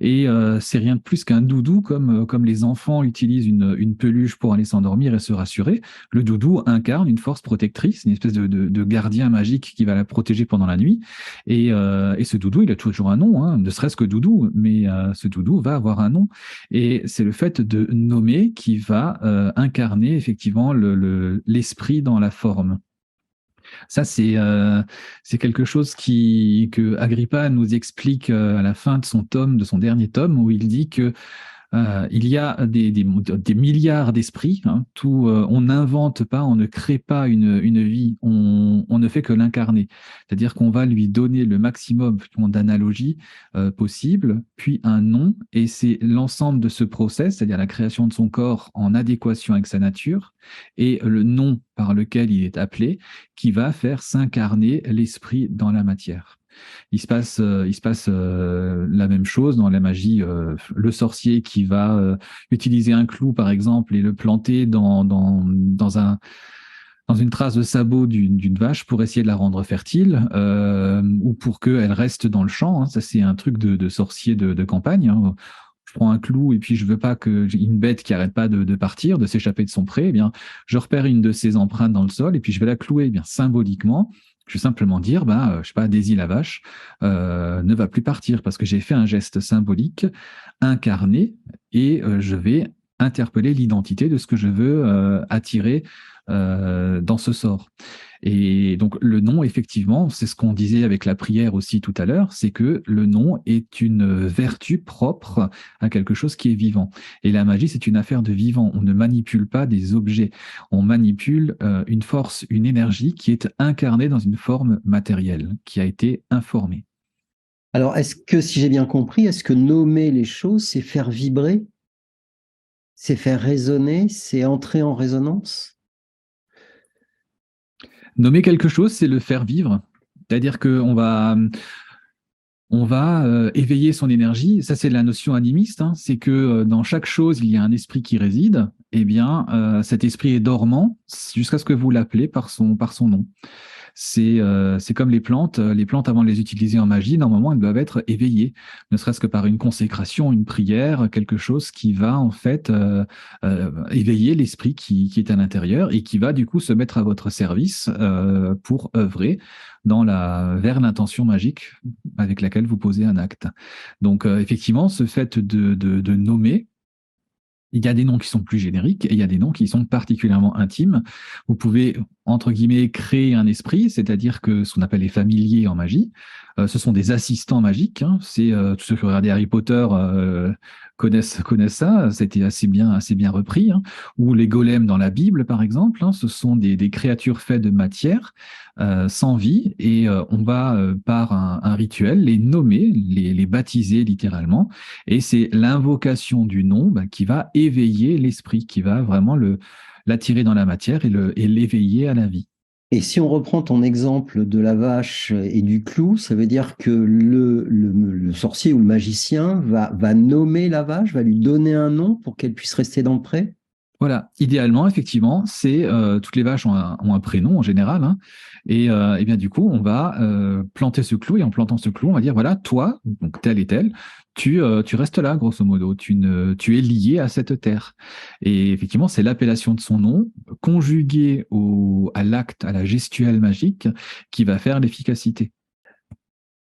et c'est rien de plus qu'un doudou comme les enfants utilisent une peluche pour aller s'endormir et se rassurer. Le doudou incarne une force protectrice, une espèce de gardien magique qui va la protéger pendant la nuit. Et ce doudou, il a toujours un nom, hein, ne serait-ce que doudou, mais ce doudou va avoir un nom. Et c'est le fait de nommer qui va incarner effectivement l'esprit dans la forme. Ça, c'est quelque chose que Agrippa nous explique à la fin de de son dernier tome, où il dit que il y a des milliards d'esprits. Hein, on n'invente pas, on ne crée pas une vie, on ne fait que l'incarner. C'est-à-dire qu'on va lui donner le maximum d'analogies possibles, puis un nom, et c'est l'ensemble de ce process, c'est-à-dire la création de son corps en adéquation avec sa nature, et le nom par lequel il est appelé, qui va faire s'incarner l'esprit dans la matière. Il se passe la même chose dans la magie. Le sorcier qui va utiliser un clou, par exemple, et le planter dans une trace de sabot d'une vache pour essayer de la rendre fertile, ou pour qu'elle reste dans le champ. Hein. Ça, c'est un truc de sorcier de campagne. Hein. Je prends un clou et puis je veux pas que une bête qui arrête pas de partir, de s'échapper de son pré, eh bien, je repère une de ses empreintes dans le sol et puis je vais la clouer. Eh bien, symboliquement, je vais simplement dire, je sais pas, Daisy la vache ne va plus partir parce que j'ai fait un geste symbolique incarné et je vais interpeller l'identité de ce que je veux attirer dans ce sort. Et donc le nom, effectivement, c'est ce qu'on disait avec la prière aussi tout à l'heure, c'est que le nom est une vertu propre à quelque chose qui est vivant. Et la magie, c'est une affaire de vivant. On ne manipule pas des objets. On manipule une force, une énergie qui est incarnée dans une forme matérielle, qui a été informée. Alors, est-ce que, si j'ai bien compris, est-ce que nommer les choses, c'est faire vibrer, c'est faire résonner, c'est entrer en résonance? Nommer quelque chose, c'est le faire vivre. C'est-à-dire qu'on va, éveiller son énergie. Ça, c'est la notion animiste. Hein. C'est que dans chaque chose, il y a un esprit qui réside. Eh bien, cet esprit est dormant jusqu'à ce que vous l'appelez par son nom. C'est comme les plantes. Les plantes, avant de les utiliser en magie, normalement, elles doivent être éveillées, ne serait-ce que par une consécration, une prière, quelque chose qui va en fait éveiller l'esprit qui est à l'intérieur et qui va du coup se mettre à votre service pour œuvrer vers l'intention magique avec laquelle vous posez un acte. Donc effectivement, ce fait de nommer, il y a des noms qui sont plus génériques et il y a des noms qui sont particulièrement intimes. Vous pouvez, entre guillemets, créer un esprit, c'est-à-dire que ce qu'on appelle les familiers en magie, ce sont des assistants magiques. Hein. C'est tous ceux qui ont regardé Harry Potter connaissent ça. C'était assez bien repris. Hein. Ou les golems dans la Bible, par exemple, hein, ce sont des créatures faites de matière, sans vie, et on va par un rituel les nommer, les baptiser littéralement. Et c'est l'invocation du nom qui va éveiller l'esprit, qui va vraiment l'attirer dans la matière et l'éveiller à la vie. Et si on reprend ton exemple de la vache et du clou, ça veut dire que le sorcier ou le magicien va nommer la vache, va lui donner un nom pour qu'elle puisse rester dans le pré? Voilà, idéalement, effectivement, c'est toutes les vaches ont un prénom en général, hein, et bien du coup, on va planter ce clou et en plantant ce clou, on va dire voilà, toi, donc tel et tel, tu restes là, grosso modo, tu es lié à cette terre. Et effectivement, c'est l'appellation de son nom conjuguée à l'acte, à la gestuelle magique, qui va faire l'efficacité.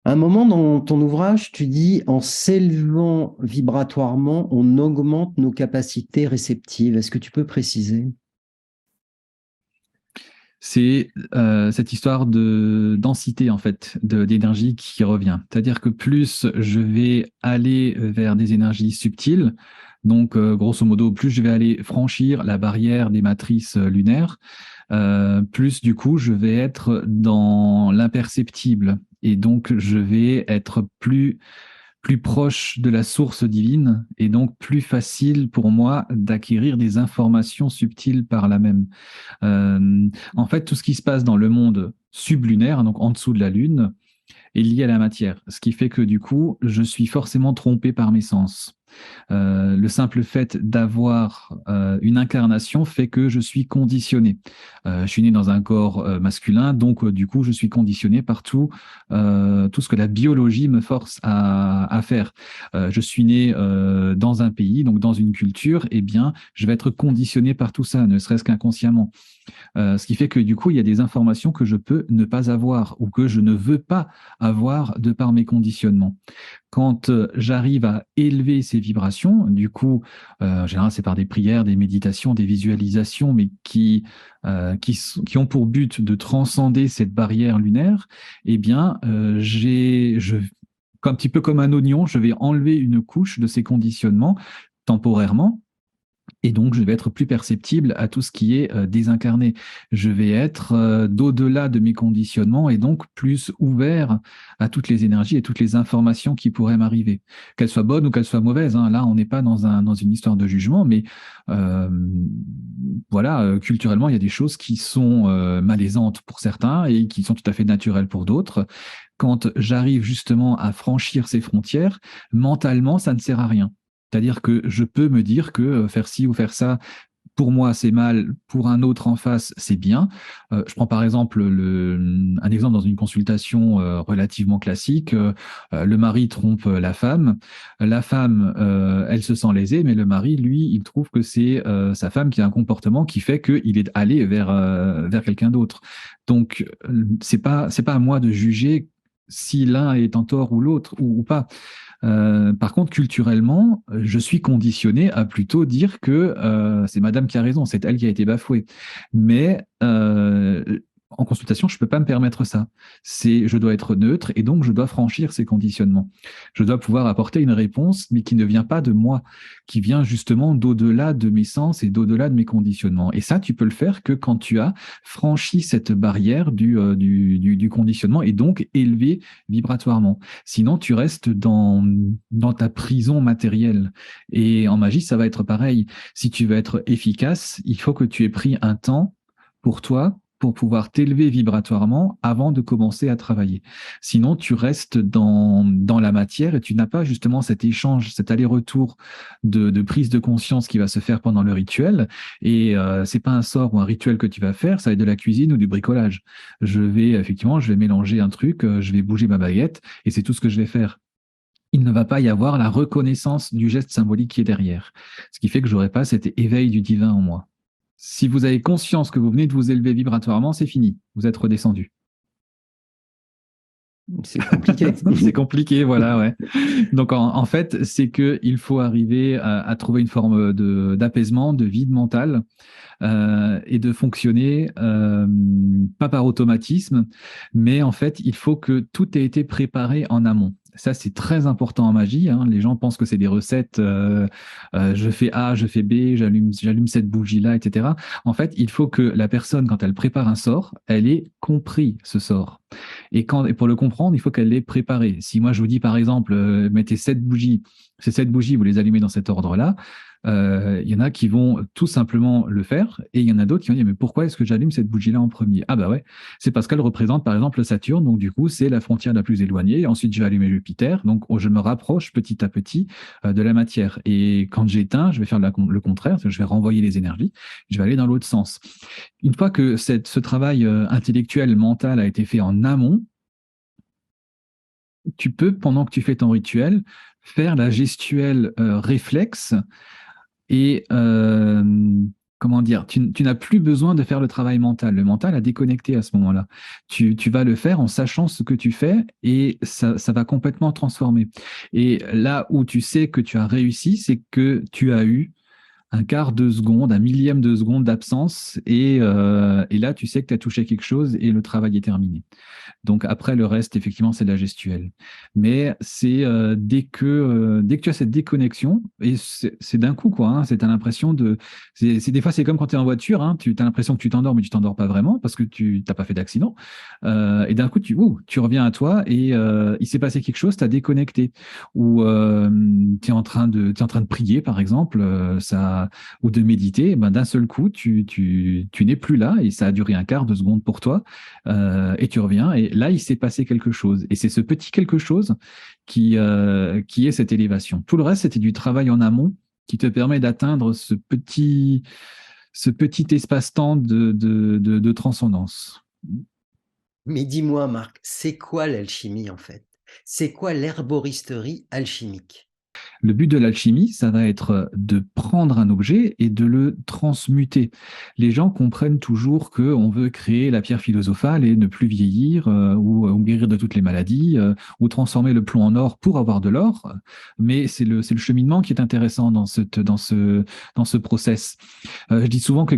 À un moment dans ton ouvrage, tu dis en s'élevant vibratoirement, on augmente nos capacités réceptives. Est-ce que tu peux préciser? C'est cette histoire de densité, en fait, d'énergie qui revient. C'est-à-dire que plus je vais aller vers des énergies subtiles, donc grosso modo, plus je vais aller franchir la barrière des matrices lunaires, plus du coup, je vais être dans l'imperceptible. Et donc, je vais être plus proche de la source divine et donc plus facile pour moi d'acquérir des informations subtiles par là même. En fait, tout ce qui se passe dans le monde sublunaire, donc en dessous de la Lune, est lié à la matière, ce qui fait que du coup, je suis forcément trompé par mes sens. Le simple fait d'avoir une incarnation fait que je suis conditionné. Je suis né dans un corps masculin, donc du coup, je suis conditionné par tout ce que la biologie me force à faire. Je suis né dans un pays, donc dans une culture, eh bien, je vais être conditionné par tout ça, ne serait-ce qu'inconsciemment. Ce qui fait que du coup, il y a des informations que je peux ne pas avoir ou que je ne veux pas avoir de par mes conditionnements. Quand j'arrive à élever ces vibrations. Du coup, en général, c'est par des prières, des méditations, des visualisations, mais qui ont pour but de transcender cette barrière lunaire. Eh bien, un petit peu comme un oignon, je vais enlever une couche de ces conditionnements temporairement. Et donc, je vais être plus perceptible à tout ce qui est désincarné. Je vais être d'au-delà de mes conditionnements et donc plus ouvert à toutes les énergies et toutes les informations qui pourraient m'arriver. Qu'elles soient bonnes ou qu'elles soient mauvaises, hein. Là, on n'est pas dans une histoire de jugement, mais euh, voilà, culturellement, il y a des choses qui sont malaisantes pour certains et qui sont tout à fait naturelles pour d'autres. Quand j'arrive justement à franchir ces frontières, mentalement, ça ne sert à rien. C'est-à-dire que je peux me dire que faire ci ou faire ça, pour moi, c'est mal, pour un autre en face, c'est bien. Je prends par exemple un exemple dans une consultation relativement classique. Le mari trompe la femme. La femme, elle se sent lésée, mais le mari, lui, il trouve que c'est sa femme qui a un comportement qui fait qu'il est allé vers quelqu'un d'autre. Donc, c'est pas à moi de juger si l'un est en tort ou l'autre ou pas. Par contre, culturellement, je suis conditionné à plutôt dire que c'est madame qui a raison, c'est elle qui a été bafouée. Mais en consultation, je ne peux pas me permettre ça. Je dois être neutre et donc je dois franchir ces conditionnements. Je dois pouvoir apporter une réponse, mais qui ne vient pas de moi, qui vient justement d'au-delà de mes sens et d'au-delà de mes conditionnements. Et ça, tu peux le faire que quand tu as franchi cette barrière du conditionnement et donc élevé vibratoirement. Sinon, tu restes dans ta prison matérielle. Et en magie, ça va être pareil. Si tu veux être efficace, il faut que tu aies pris un temps pour toi pour pouvoir t'élever vibratoirement avant de commencer à travailler. Sinon, tu restes dans la matière et tu n'as pas justement cet échange, cet aller-retour de prise de conscience qui va se faire pendant le rituel. Et c'est pas un sort ou un rituel que tu vas faire, ça va être de la cuisine ou du bricolage. Je vais mélanger un truc, je vais bouger ma baguette et c'est tout ce que je vais faire. Il ne va pas y avoir la reconnaissance du geste symbolique qui est derrière. Ce qui fait que j'aurai pas cet éveil du divin en moi. Si vous avez conscience que vous venez de vous élever vibratoirement, c'est fini. Vous êtes redescendu. C'est compliqué. C'est compliqué, voilà, ouais. Donc en fait, c'est que il faut arriver à trouver une forme d'apaisement, de vide mental et de fonctionner pas par automatisme, mais en fait, il faut que tout ait été préparé en amont. Ça, c'est très important en magie, hein. Les gens pensent que c'est des recettes. Je fais A, je fais B, j'allume cette bougie-là, etc. En fait, il faut que la personne, quand elle prépare un sort, elle ait compris ce sort. Et pour le comprendre, il faut qu'elle l'ait préparé. Si moi, je vous dis, par exemple, mettez 7 bougies, ces 7 bougies, vous les allumez dans cet ordre-là, il y en a qui vont tout simplement le faire, et il y en a d'autres qui vont dire, mais pourquoi est-ce que j'allume cette bougie-là en premier? Ah bah ouais, c'est parce qu'elle représente par exemple Saturne, donc du coup c'est la frontière la plus éloignée. Ensuite je vais allumer Jupiter, donc je me rapproche petit à petit de la matière. Et quand j'éteins, je vais faire le contraire, je vais renvoyer les énergies, je vais aller dans l'autre sens. Une fois que ce travail intellectuel, mental a été fait en amont, tu peux, pendant que tu fais ton rituel, faire la gestuelle réflexe et comment dire, tu n'as plus besoin de faire le travail mental. Le mental a déconnecté à ce moment-là. Tu vas le faire en sachant ce que tu fais et ça va complètement transformer. Et là où tu sais que tu as réussi, c'est que tu as eu un quart de seconde, un millième de seconde d'absence et là, tu sais que tu as touché quelque chose et le travail est terminé. Donc après, le reste, effectivement, c'est de la gestuelle. Mais c'est dès que tu as cette déconnexion, et c'est d'un coup, quoi, hein, c'est, t'as l'impression de... des fois, c'est comme quand tu es en voiture, hein, tu as l'impression que tu t'endors, mais tu t'endors pas vraiment parce que tu n'as pas fait d'accident. Et d'un coup, tu reviens à toi et il s'est passé quelque chose, tu as déconnecté. Ou tu es en train de prier, par exemple, ou de méditer, et ben, d'un seul coup, tu n'es plus là et ça a duré un quart de seconde pour toi et tu reviens et là, il s'est passé quelque chose. Et c'est ce petit quelque chose qui est cette élévation. Tout le reste, c'était du travail en amont qui te permet d'atteindre ce petit espace-temps de transcendance. Mais dis-moi, Marc, c'est quoi l'alchimie en fait? C'est quoi l'herboristerie alchimique? Le but de l'alchimie, ça va être de prendre un objet et de le transmuter. Les gens comprennent toujours qu'on veut créer la pierre philosophale et ne plus vieillir ou guérir de toutes les maladies ou transformer le plomb en or pour avoir de l'or. Mais c'est le cheminement qui est intéressant dans ce process. Je dis souvent que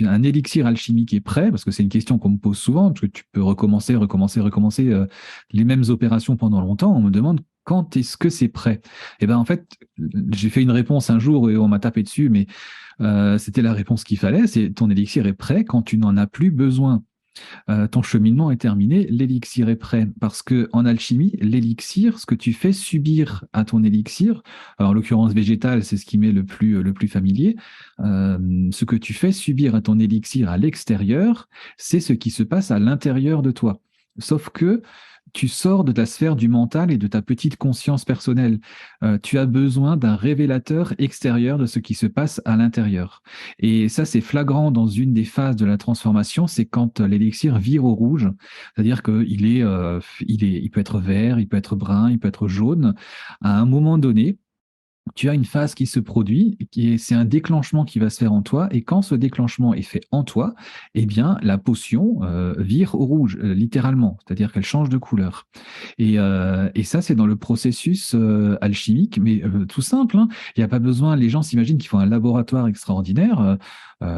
un élixir alchimique est prêt, parce que c'est une question qu'on me pose souvent, parce que tu peux recommencer les mêmes opérations pendant longtemps, on me demande quand est-ce que c'est prêt? Et ben en fait, j'ai fait une réponse un jour et on m'a tapé dessus, mais c'était la réponse qu'il fallait. C'est ton élixir est prêt quand tu n'en as plus besoin. Ton cheminement est terminé, l'élixir est prêt. Parce que en alchimie, l'élixir, ce que tu fais subir à ton élixir, alors en l'occurrence végétal, c'est ce qui m'est le plus familier, ce que tu fais subir à ton élixir à l'extérieur, c'est ce qui se passe à l'intérieur de toi. Sauf que tu sors de ta sphère du mental et de ta petite conscience personnelle. Tu as besoin d'un révélateur extérieur de ce qui se passe à l'intérieur. Et ça, c'est flagrant dans une des phases de la transformation, c'est quand l'élixir vire au rouge, c'est-à-dire il peut être vert, il peut être brun, il peut être jaune. À un moment donné, tu as une phase qui se produit, c'est un déclenchement qui va se faire en toi, et quand ce déclenchement est fait en toi, eh bien, la potion vire au rouge, littéralement, c'est-à-dire qu'elle change de couleur. Et ça, c'est dans le processus alchimique, mais tout simple, hein. Il n'y a pas besoin, les gens s'imaginent qu'il faut un laboratoire extraordinaire.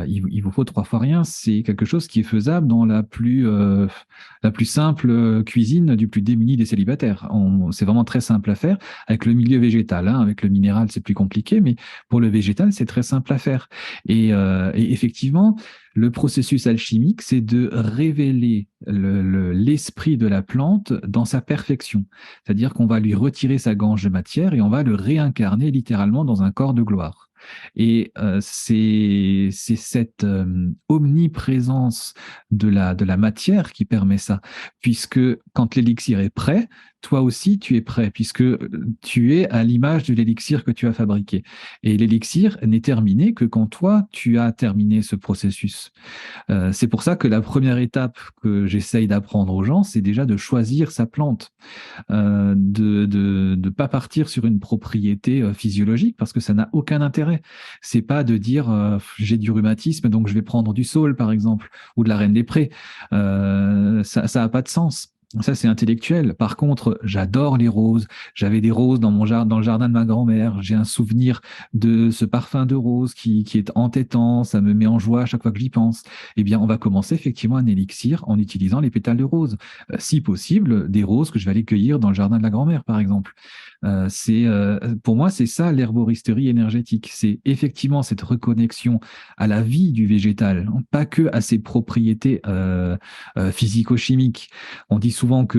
Il vous faut 3 fois rien, c'est quelque chose qui est faisable dans la plus simple cuisine du plus démuni des célibataires. C'est vraiment très simple à faire avec le milieu végétal, hein. Avec le minéral, c'est plus compliqué, mais pour le végétal, c'est très simple à faire. Et effectivement, le processus alchimique, c'est de révéler l'esprit de la plante dans sa perfection. C'est-à-dire qu'on va lui retirer sa gange de matière et on va le réincarner littéralement dans un corps de gloire. Et c'est cette omniprésence de la matière qui permet ça, puisque quand l'élixir est prêt, toi aussi tu es prêt, puisque tu es à l'image de l'élixir que tu as fabriqué. Et l'élixir n'est terminé que quand toi tu as terminé ce processus. C'est pour ça que la première étape que j'essaye d'apprendre aux gens, c'est déjà de choisir sa plante, de pas partir sur une propriété physiologique parce que ça n'a aucun intérêt. C'est pas de dire j'ai du rhumatisme donc je vais prendre du saule par exemple ou de la reine des prés. Ça a pas de sens. Ça, c'est intellectuel. Par contre, j'adore les roses. J'avais des roses dans le jardin de ma grand-mère. J'ai un souvenir de ce parfum de rose qui est entêtant. Ça me met en joie à chaque fois que j'y pense. Eh bien, on va commencer effectivement un élixir en utilisant les pétales de rose. Si possible, des roses que je vais aller cueillir dans le jardin de la grand-mère, par exemple. Pour moi, c'est ça l'herboristerie énergétique. C'est effectivement cette reconnexion à la vie du végétal, hein, pas que à ses propriétés physico-chimiques. On dit souvent que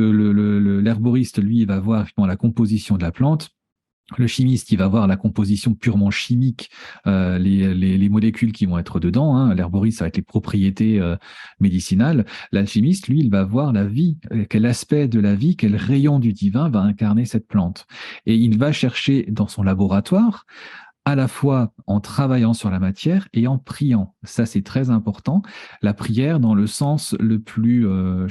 l'herboriste, lui, il va voir effectivement la composition de la plante. Le chimiste, il va voir la composition purement chimique, les molécules qui vont être dedans, hein. L'herboriste, ça va être les propriétés médicinales. L'alchimiste, lui, il va voir la vie, quel aspect de la vie, quel rayon du divin va incarner cette plante. Et il va chercher dans son laboratoire à la fois en travaillant sur la matière et en priant. Ça, c'est très important. La prière dans le sens je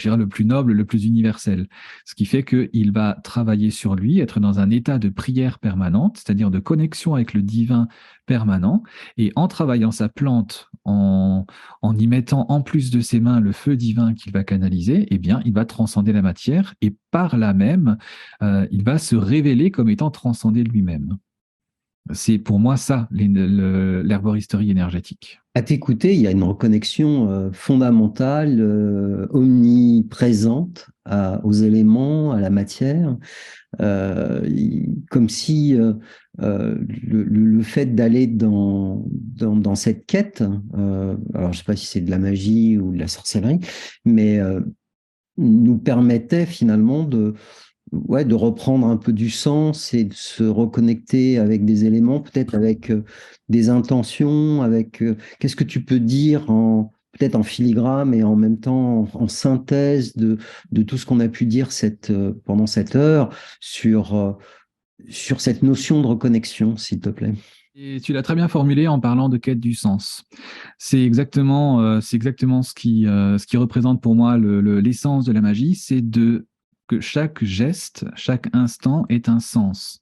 dirais le plus noble, le plus universel. Ce qui fait qu'il va travailler sur lui, être dans un état de prière permanente, c'est-à-dire de connexion avec le divin permanent. Et en travaillant sa plante, en y mettant en plus de ses mains le feu divin qu'il va canaliser, eh bien, il va transcender la matière et par là même, il va se révéler comme étant transcendé lui-même. C'est pour moi ça, l'herboristerie énergétique. À t'écouter, il y a une reconnexion fondamentale, omniprésente aux éléments, à la matière, comme si le fait d'aller dans cette quête, alors je ne sais pas si c'est de la magie ou de la sorcellerie, mais nous permettait finalement de reprendre un peu du sens et de se reconnecter avec des éléments, peut-être avec des intentions, avec qu'est-ce que tu peux dire peut-être en filigrane et en même temps en synthèse de tout ce qu'on a pu dire pendant cette heure sur cette notion de reconnexion, s'il te plaît. Et tu l'as très bien formulé en parlant de quête du sens. C'est exactement ce qui représente pour moi l'essence de la magie, c'est de que chaque geste, chaque instant est un sens.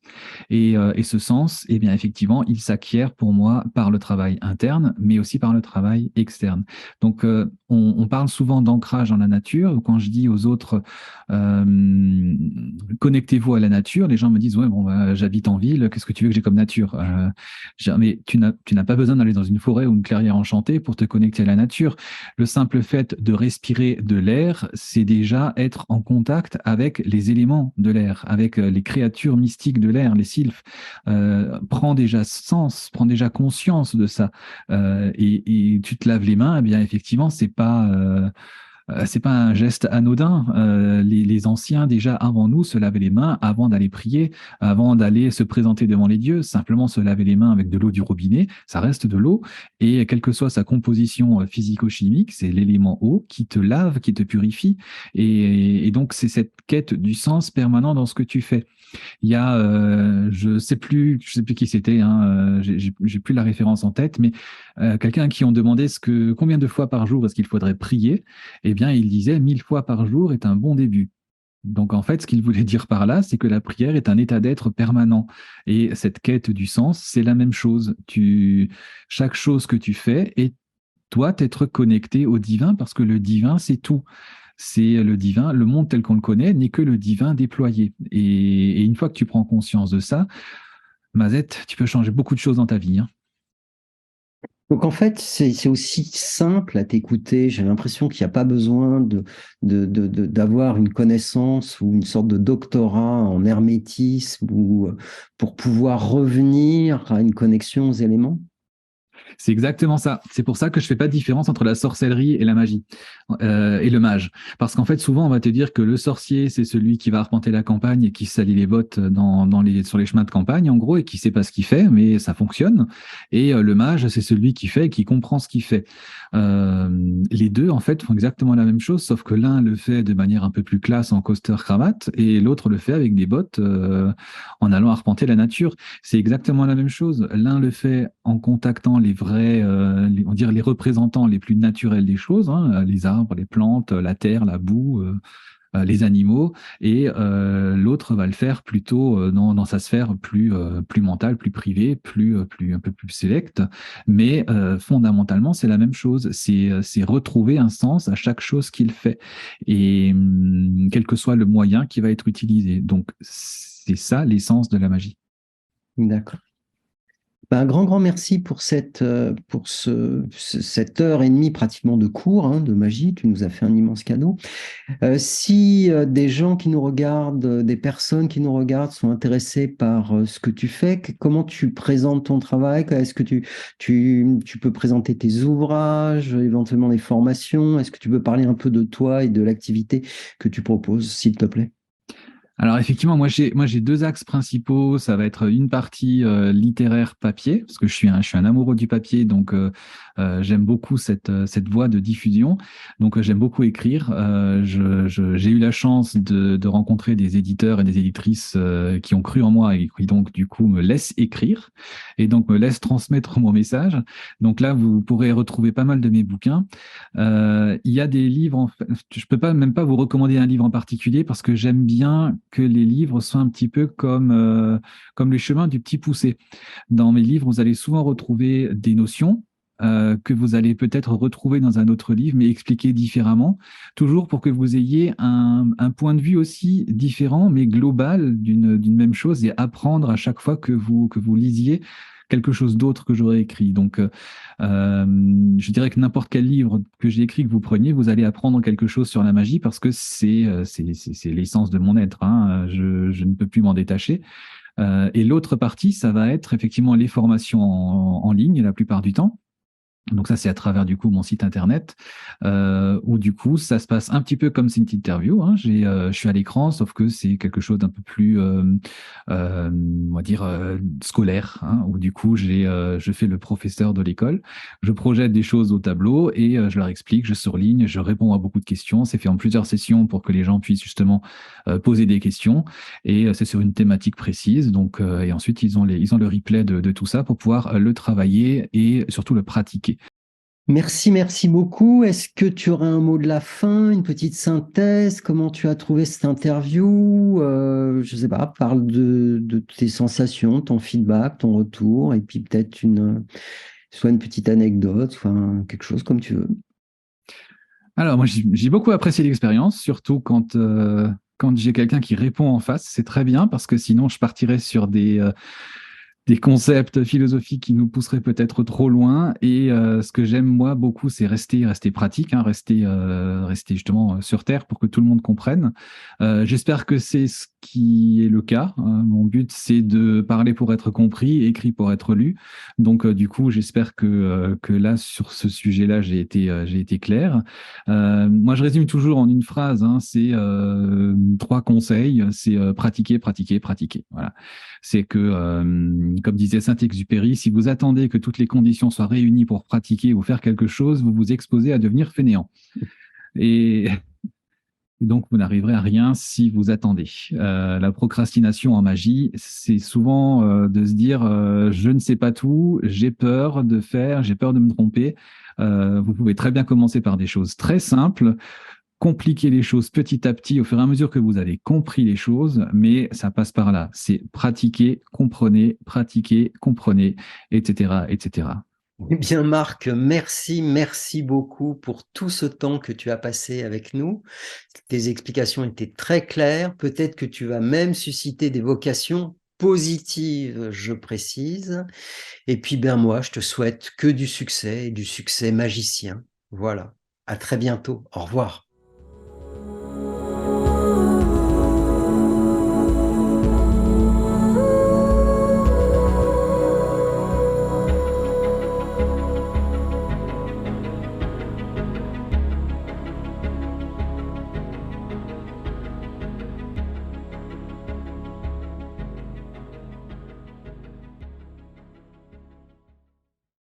Et ce sens, eh bien, effectivement, il s'acquiert pour moi par le travail interne, mais aussi par le travail externe. Donc, on parle souvent d'ancrage dans la nature. Quand je dis aux autres, connectez-vous à la nature, les gens me disent, ouais, bon, bah, j'habite en ville, qu'est-ce que tu veux que j'ai comme nature? Mais tu n'as pas besoin d'aller dans une forêt ou une clairière enchantée pour te connecter à la nature. Le simple fait de respirer de l'air, c'est déjà être en contact avec les éléments de l'air, avec les créatures mystiques de l'air, les sylphes. Prends déjà sens, prends déjà conscience de ça. Et tu te laves les mains, eh bien effectivement, c'est pas un geste anodin. Les anciens, déjà avant nous, se lavaient les mains avant d'aller prier, avant d'aller se présenter devant les dieux. Simplement se laver les mains avec de l'eau du robinet, ça reste de l'eau. Et quelle que soit sa composition physico-chimique, c'est l'élément eau qui te lave, qui te purifie. Et donc, c'est cette quête du sens permanent dans ce que tu fais. Il y a, je sais plus qui c'était, hein, j'ai plus la référence en tête, mais quelqu'un à qui on demandait combien de fois par jour est-ce qu'il faudrait prier, eh bien, il disait 1000 fois par jour est un bon début. Donc, en fait, ce qu'il voulait dire par là, c'est que la prière est un état d'être permanent. Et cette quête du sens, c'est la même chose. Chaque chose que tu fais doit être connecté au divin parce que le divin, c'est tout. C'est le divin, le monde tel qu'on le connaît n'est que le divin déployé. Et une fois que tu prends conscience de ça, Mazette, tu peux changer beaucoup de choses dans ta vie, hein. Donc en fait, c'est aussi simple à t'écouter. J'ai l'impression qu'il n'y a pas besoin d'avoir une connaissance ou une sorte de doctorat en hermétisme ou pour pouvoir revenir à une connexion aux éléments. C'est exactement ça. C'est pour ça que je fais pas de différence entre la sorcellerie et la magie et le mage. Parce qu'en fait, souvent, on va te dire que le sorcier, c'est celui qui va arpenter la campagne et qui salit les bottes sur les chemins de campagne, en gros, et qui sait pas ce qu'il fait, mais ça fonctionne. Et le mage, c'est celui qui fait et qui comprend ce qu'il fait. Les deux, en fait, font exactement la même chose, sauf que l'un le fait de manière un peu plus classe en costard-cravate et l'autre le fait avec des bottes en allant arpenter la nature. C'est exactement la même chose. L'un le fait en contactant les vrais, on dirait les représentants les plus naturels des choses, hein, les arbres, les plantes, la terre, la boue, les animaux, et l'autre va le faire plutôt dans sa sphère plus mentale, plus privée, un peu plus sélecte. Mais fondamentalement, c'est la même chose. C'est retrouver un sens à chaque chose qu'il fait, et quel que soit le moyen qui va être utilisé. Donc, c'est ça l'essence de la magie. D'accord. Ben, un grand merci pour cette heure et demie pratiquement de cours de magie. Tu nous as fait un immense cadeau. Si des gens qui nous regardent, des personnes qui nous regardent sont intéressées par ce que tu fais, comment tu présentes ton travail? Est-ce que tu peux présenter tes ouvrages, éventuellement des formations? Est-ce que tu peux parler un peu de toi et de l'activité que tu proposes, s'il te plaît? Alors effectivement, moi j'ai deux axes principaux. Ça va être une partie littéraire papier, parce que je suis un amoureux du papier, donc j'aime beaucoup cette voie de diffusion. Donc j'aime beaucoup écrire. J'ai eu la chance de rencontrer des éditeurs et des éditrices qui ont cru en moi et qui donc du coup me laissent écrire et donc me laissent transmettre mon message. Donc là, vous pourrez retrouver pas mal de mes bouquins. Il y a des livres, en fait, je peux même pas vous recommander un livre en particulier parce que j'aime bien que les livres soient un petit peu comme les chemins du petit poussé. Dans mes livres, vous allez souvent retrouver des notions que vous allez peut-être retrouver dans un autre livre, mais expliquées différemment, toujours pour que vous ayez un point de vue aussi différent, mais global d'une même chose et apprendre à chaque fois que vous lisiez quelque chose d'autre que j'aurais écrit. Donc, je dirais que n'importe quel livre que j'ai écrit, que vous preniez, vous allez apprendre quelque chose sur la magie parce que c'est l'essence de mon être, hein. Je ne peux plus m'en détacher. Et l'autre partie, ça va être effectivement les formations en ligne la plupart du temps. Donc ça, c'est à travers du coup mon site internet où du coup ça se passe un petit peu comme cette interview, hein. Je suis à l'écran, sauf que c'est quelque chose d'un peu plus, on va dire scolaire, hein, où du coup je fais le professeur de l'école, je projette des choses au tableau et je leur explique, je surligne, je réponds à beaucoup de questions. C'est fait en plusieurs sessions pour que les gens puissent justement poser des questions et c'est sur une thématique précise. Donc et ensuite ils ont le replay de tout ça pour pouvoir le travailler et surtout le pratiquer. Merci, merci beaucoup. Est-ce que tu aurais un mot de la fin, une petite synthèse? Comment tu as trouvé cette interview? Je sais pas, parle de tes sensations, ton feedback, ton retour, et puis peut-être soit une petite anecdote, soit quelque chose comme tu veux. Alors, moi, j'ai beaucoup apprécié l'expérience, surtout quand j'ai quelqu'un qui répond en face. C'est très bien parce que sinon, je partirais sur des concepts philosophiques qui nous pousseraient peut-être trop loin. Et ce que j'aime, moi, beaucoup, c'est rester pratique, hein, rester justement sur Terre pour que tout le monde comprenne. J'espère que c'est ce qui est le cas, hein. Mon but, c'est de parler pour être compris, écrit pour être lu. Donc, du coup, j'espère que là, sur ce sujet-là, j'ai été clair. Moi, je résume toujours en une phrase, hein, c'est trois conseils, c'est pratiquer, pratiquer, pratiquer. Voilà. C'est que, comme disait Saint-Exupéry, si vous attendez que toutes les conditions soient réunies pour pratiquer ou faire quelque chose, vous vous exposez à devenir fainéant. Et donc, vous n'arriverez à rien si vous attendez. La procrastination en magie, c'est souvent de se dire je ne sais pas tout, j'ai peur de faire, j'ai peur de me tromper. Vous pouvez très bien commencer par des choses très simples, compliquer les choses petit à petit au fur et à mesure que vous avez compris les choses, mais ça passe par là. C'est pratiquer, comprenez, etc., etc. Eh bien, Marc, merci, merci beaucoup pour tout ce temps que tu as passé avec nous. Tes explications étaient très claires. Peut-être que tu vas même susciter des vocations positives, je précise. Et puis, ben moi, je te souhaite que du succès et du succès magicien. Voilà. À très bientôt. Au revoir.